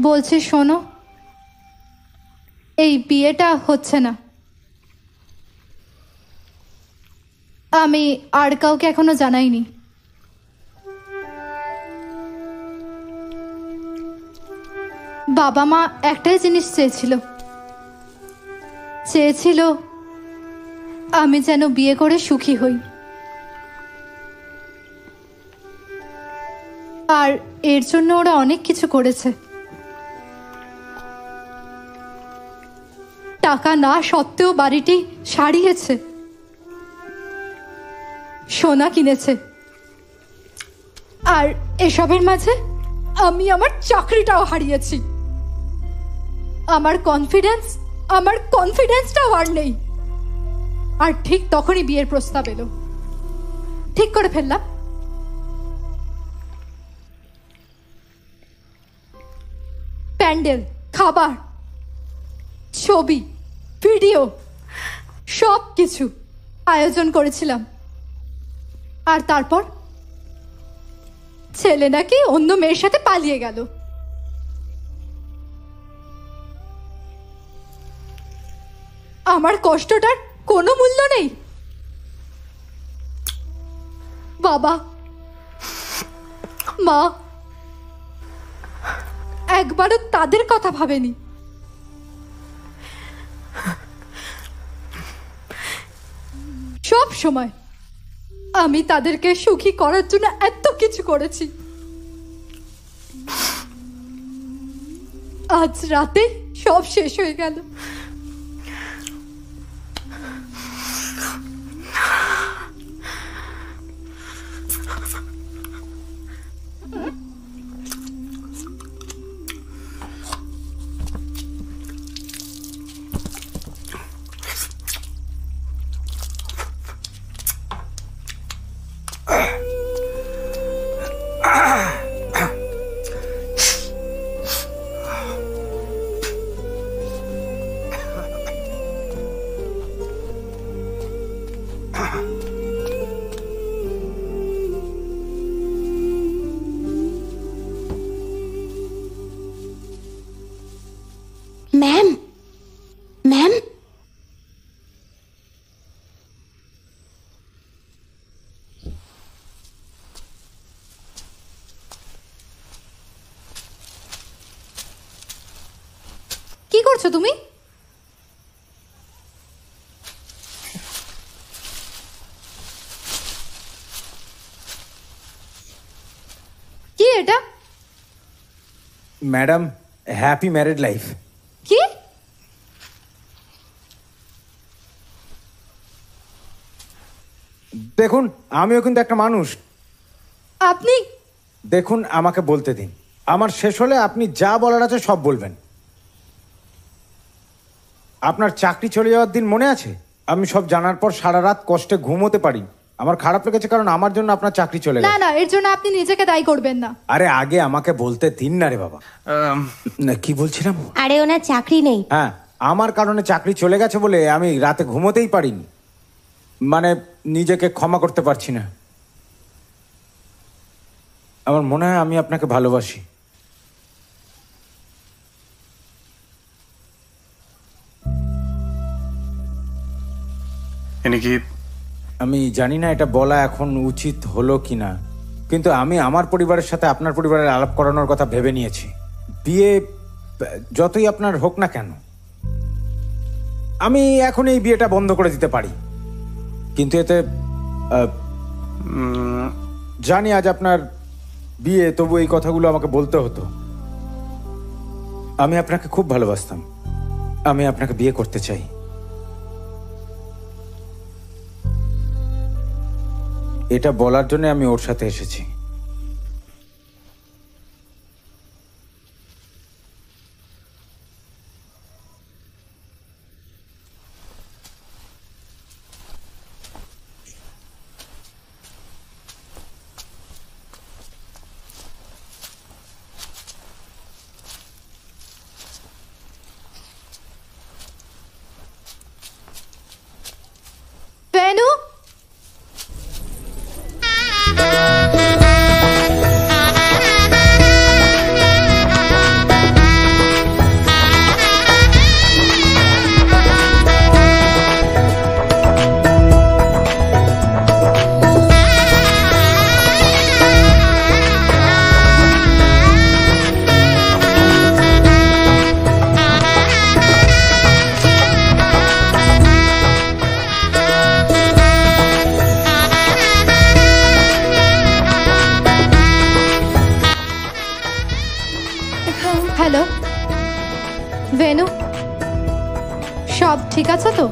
বলছি শোনো, এই বিয়েটা হচ্ছে না। আমি আর কাউকে এখনো জানাইনি। বাবা মা একটাই জিনিস চেয়েছিল আমি যেন বিয়ে করে সুখী হই। আর এর জন্য ওরা অনেক কিছু করেছে। টাকা না সত্ত্বেও বাড়িটি সারিয়েছে, সোনা কিনেছে। আর এসবের মাঝে আমি আমার চাকরিটাও হারিয়েছি। আমার কনফিডেন্সটাও আর নেই। আর ঠিক তখনই বিয়ের প্রস্তাব এলো। ঠিক করে ফেললাম প্যান্ডেল, খাবার, ছবি, ভিডিও সব কিছু আয়োজন করেছিলাম। আর তারপর ছেলে নাকি অন্য মেয়ের সাথে পালিয়ে গেল। আমার কষ্টটার কোনো মূল্য নেই। বাবা মা একবারও তাদের কথা ভাবেনি। সব সময় আমি তাদেরকে সুখী করার জন্য এত কিছু করেছি। আজ রাতে সব শেষ হয়ে গেল। ম্যাম, ম্যাম, কি করছো তুমি? কি এটা? Madam, happy married life. কি? দেখুন, আমিও কিন্তু একটা মানুষ। আপনি দেখুন, আমাকে বলতে দিন। আমার শেষ হলে আপনি যা বলার আছে সব বলবেন। আপনার চাকরি চলে যাওয়ার দিন মনে আছে? আমি সব জানার পর সারা রাত কষ্টে ঘুমোতে পারি। আমার খারাপ লেগেছে, কারণ আমার জন্য আপনার চাকরি চলে না গেছে। না, এর জন্য আপনি নিজেকে দায়ী করবেন না। আরে আগে আমাকে বলতে দিন না রে বাবা। না, কি বলছিলাম? আরে ওনার চাকরি নেই। হ্যাঁ, আমার কারণে চাকরি চলে গেছে বলে আমি রাতে ঘুমোতেই পারিনি। মানে নিজেকে ক্ষমা করতে পারছি না। আমার মনে হয় আমি আপনাকে ভালোবাসি। আমি জানি না এটা বলা এখন উচিত হলো কিনা, কিন্তু আমি আমার পরিবারের সাথে আপনার পরিবারের আলাপ করানোর কথা ভেবে নিয়েছি। বিয়ে যতই আপনার হোক না কেন, আমি এখন এই বিয়েটা বন্ধ করে দিতে পারি। কিন্তু এতে জানি আজ আপনার বিয়ে, তবু এই কথাগুলো আমাকে বলতে হতো। আমি আপনাকে খুব ভালোবাসতাম। আমি আপনাকে বিয়ে করতে চাই। এটা বলার জন্য আমি ওর সাথে এসেছি। বেনু, ঠিক আছে তো?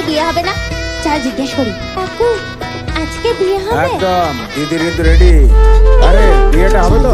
বিয়ে হবে না? চা জিজ্ঞেস করি। কাকু আজকে বিয়ে হবে? একদম, দিদি কিন্তু রেডি। আরে বিয়েটা হবে তো?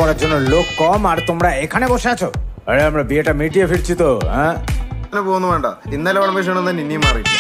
করার জন্য লোক কম আর তোমরা এখানে বসে আছো। আরে আমরা বিয়েটা মিটিয়ে ফিরছি তো। হ্যাঁ പോകുന്നു വേണ്ട, ഇന്നലെ പെർമിഷൻ ഒന്നും ഇനിയും മാറിയില്ല.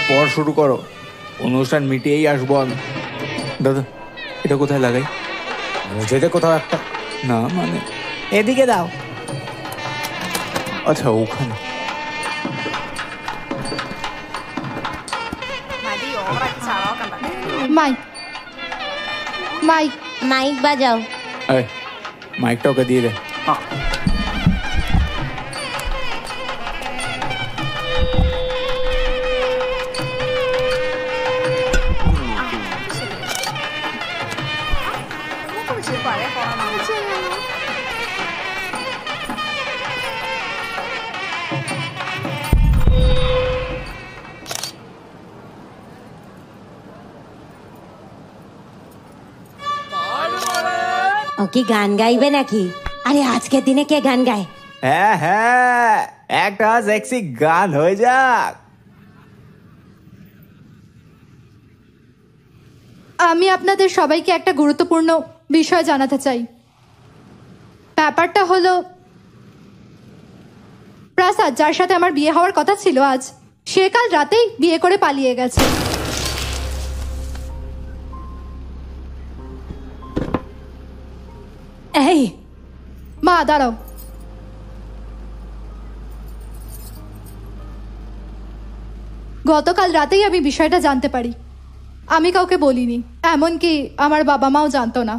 পর শুরু করো, অনুষ্ঠান মিটিয়েই আসবো আমি। দাদা এটা কোথায় লাগাই? যেতে কোথাও একটা না, মানে এদিকে দাও। আচ্ছা ওখানে। মাইক মাইক মাইক বাজাও। এই মাইকটা ওকে দিয়ে দে। ও কি গান গাইবে নাকি? আরে আজকের দিনে কে গান গায়? হ্যাঁ হ্যাঁ, একটা সেক্সি গান হয়ে যাক। আমি আপনাদের সবাইকে একটা গুরুত্বপূর্ণ বিষয় জানাতে চাই। ব্যাপারটা হলো, প্রাসাদ যার সাথে আমার বিয়ে হওয়ার কথা ছিল আজ, সে কাল রাতেই বিয়ে করে পালিয়ে গেছে। এই মা দাঁড়াও। গতকাল রাতেই আমি বিষয়টা জানতে পারি। আমি কাউকে বলিনি, এমনকি আমার বাবা মাও জানতো না।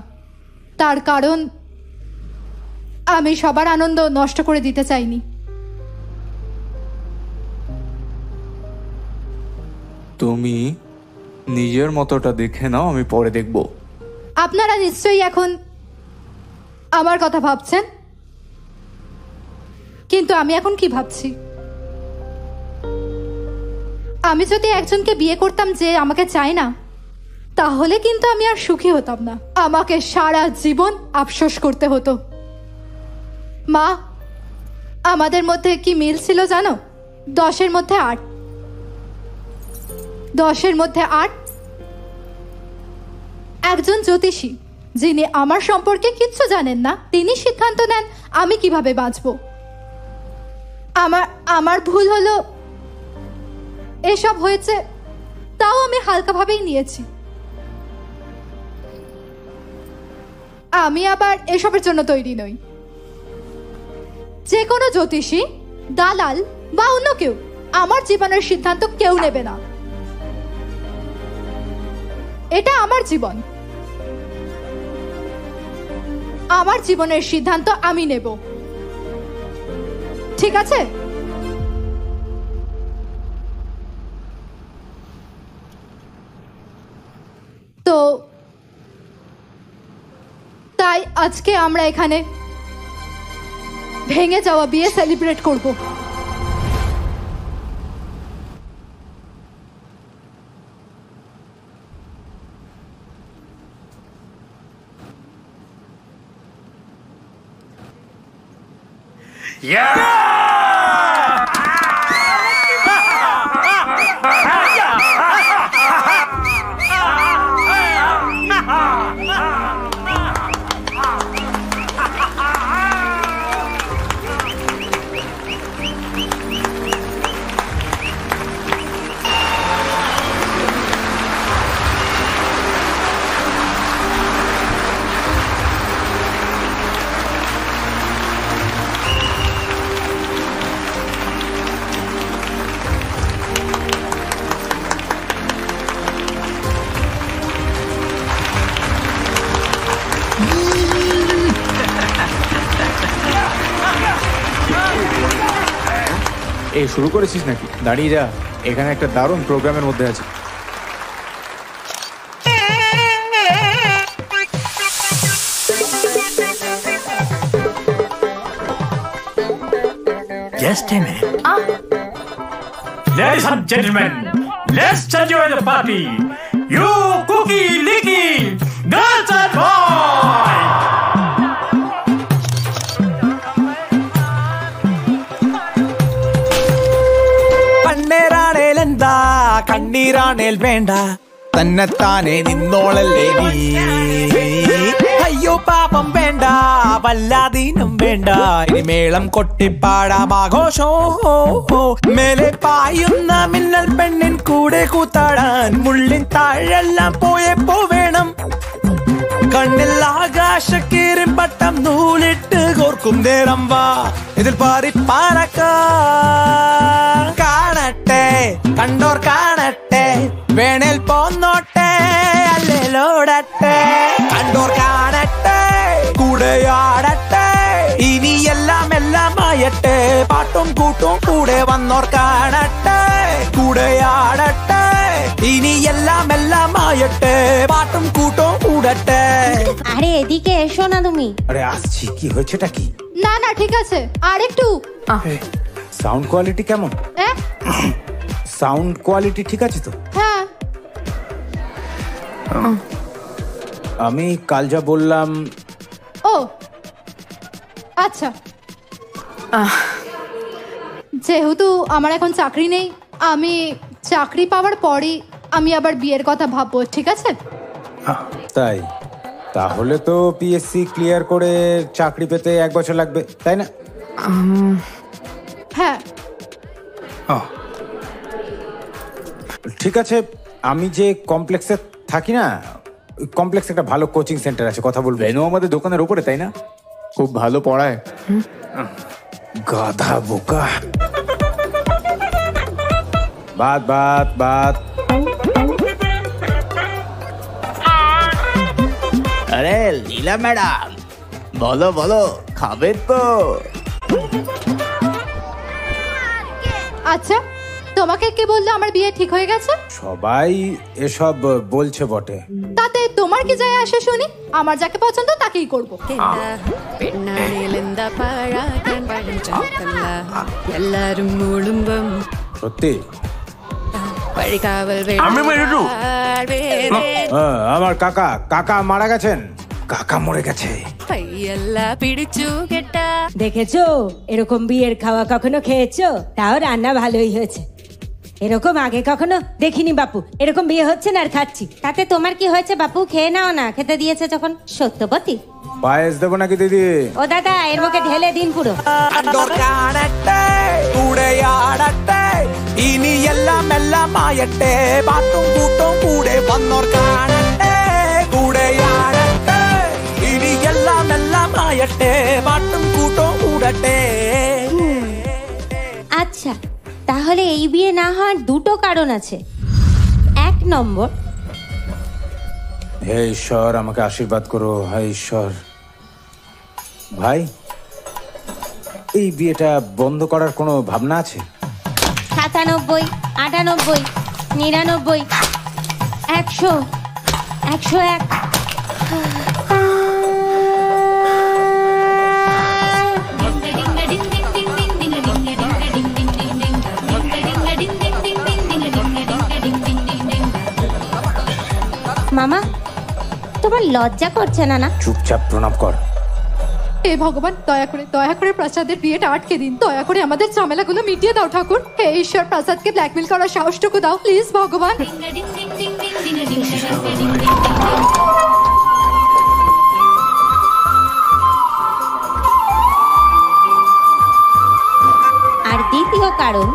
তার কারণ আমি সবার আনন্দ নষ্ট করে দিতে চাইনি। তুমি নিজের মতোটা দেখে নাও, আমি পরে দেখব। আপনারা নিশ্চয়ই এখন আমার কথা ভাবছেন, কিন্তু আমি এখন কি ভাবছি? আমি যদি একজনকে বিয়ে করতাম যে আমাকে চায় না, তাহলে কিন্তু আমি আর সুখী হতাম না। আমাকে সারা জীবন আফসোস করতে হতো। মা, আমাদের মধ্যে কি মিল ছিল জানো? 10-এর মধ্যে 8। 10-এর মধ্যে 8। একজন জ্যোতিষী যিনি আমার সম্পর্কে কিচ্ছু জানেন না, তিনি সিদ্ধান্ত নেন আমি কিভাবে বাঁচব। আমার ভুল হলো, এসব হয়েছে, তাও আমি হালকাভাবেই নিয়েছি। আমি আবার এসবের জন্য তৈরি নই। যে কোনো জ্যোতিষী, দালাল বা অন্য কেউ আমার জীবনের সিদ্ধান্ত কেউ নেবে না। এটা আমার জীবন, আমার জীবনের সিদ্ধান্ত আমি নেব, ঠিক আছে? তো তাই আজকে আমরা এখানে ভেঙে যাওয়া বিয়ে সেলিব্রেট করব। এই শুরু করেছিস নাকি? দাঁড়িয়ে যা, এখানে একটা দারুণ প্রোগ্রামের মধ্যে আছে। Just a minute. Ladies and gentlemen, let's enjoy the party. You cookie licky girls and boys. കണ്ണേറാണേലെന്താ കണ്ണീരാണേൽ വേണ്ട തന്നെത്താനെ നിന്നോളല്ലേ നീ. അയ്യോ പാപം വേണ്ട വല്ലാതീനം വേണ്ട ഇനി മേളം കൊട്ടിപ്പാടാം ആഘോഷോ. മേലെ പായുന്ന മിന്നൽ പെണ്ണിൻ കൂടെ കൂത്താടാൻ മുള്ളിൻ താഴെല്ലാം പോയപ്പോ വേണം. കണ്ണിൽ ആകാശക്കീറിൻ പട്ടം നൂലിട്ട് കോർക്കും നേരം വാ ഇതിൽ പാറി പാറക്കാം. കാണട്ടെ കണ്ടോർ കാണട്ടെ വേണേൽ പോന്നോട്ടെ അല്ലേലോടട്ടെ. കണ്ടോർ കാണട്ടെ കൂടെയാടട്ടെ ഇനി എല്ലാം എല്ലാം ആയട്ടെ. പാട്ടും കൂട്ടും കൂടെ വന്നോർ കാണട്ടെ കൂടെയാടട്ടെ ইনি এলাম এলাম আয়টে পাটম কুটম উড়াটে। আরে এদিকে এসো না তুমি। আরে আসছি, কি হয়েছেটা কি? না না ঠিক আছে, আর একটু। সাউন্ড কোয়ালিটি কেমন? সাউন্ড কোয়ালিটি ঠিক আছে তো? হ্যাঁ। আমি কাল যা বললাম। ও আচ্ছা, যেহেতু আমার এখন চাকরি নেই, আমি চাকরি পাওয়ার পরই আমি আবার বিয়ের কথা ভাববো, ঠিক আছে? তাই? তাহলে তো পিএসসি ক্লিয়ার করে চাকরি পেতে 1 বছর লাগবে, তাই না? হ্যাঁ। ঠিক আছে, আমি যে কমপ্লেক্সে থাকি না, কমপ্লেক্সে একটা ভালো কোচিং সেন্টার আছে, কথা বলবো। বেনু আমাদের দোকানের উপরে, তাই না? খুব ভালো পড়ায়। গাধা বোকা। বাত বাত বাত। আরে লীলা ম্যাডাম, বলো বলো, খাবে তো? আচ্ছা, তো তোমাকে কে বললো আমার বিয়ে ঠিক হয়ে গেছে? সবাই এসব বলছে বটে। তাতে তোমার কি যায় আসে শুনি? আমার যাকে পছন্দ তাকেই করবো। সত্যি? আমি মেরেটু আমার কাকা মারা গেছেন। কাকা মরে গেছে। দেখেছো এরকম বিয়ের খাওয়া কখনো খেয়েছো? তাও রান্না ভালোই হয়েছে। এরকম আগে কখনো দেখিনি বাপু। এরকম বিয়ে হচ্ছে না আর খাচ্ছি। তাতে তোমার কি হয়েছে বাপু? খেয়ে নাও না, খেতে দিয়েছে যখন। সত্যবতী পায়েস দেবো নাকি দিদি? ও দাদা, এর মুখে ঢেলে দিন পুরো। കണ്ടോർ കാണട്ടെ കൂടെയാടട്ടെ ഇനി എല്ലാം എല്ലാം ആയട്ടെ പാട്ടും കൂട്ടും കൂടെ വന്നോർ കാണട്ടെ കൂടെയാടട്ടെ ഇനി എല്ലാം എല്ലാം ആയട്ടെ പാട്ടും കൂട്ടും കൂടട്ടെ। আচ্ছা, তাহলে এই বিয়ে না হওয়ার দুটো কারণ আছে। এক নম্বর, হে ঈশ্বর আমাকে আশীর্বাদ করো। হে ঈশ্বর। ভাই, এই বিয়েটা বন্ধ করার কোনো ভাবনা আছে? 97, 98, 99, 100, 101। মামা, তোমার লজ্জা করছে না? না, চুপচাপ প্রণাম কর। হে ভগবান, দয়া করে প্রসাদের বিয়েটা আটকে দিন। দয়া করে আমাদের ঝামেলাগুলো মিটিয়ে দাও ঠাকুর। হে ঈশ্বর, প্রসাদকে ব্ল্যাকমেল করার সাহসটুকু দাও প্লিজ ভগবান। আর দ্বিতীয় কারণ,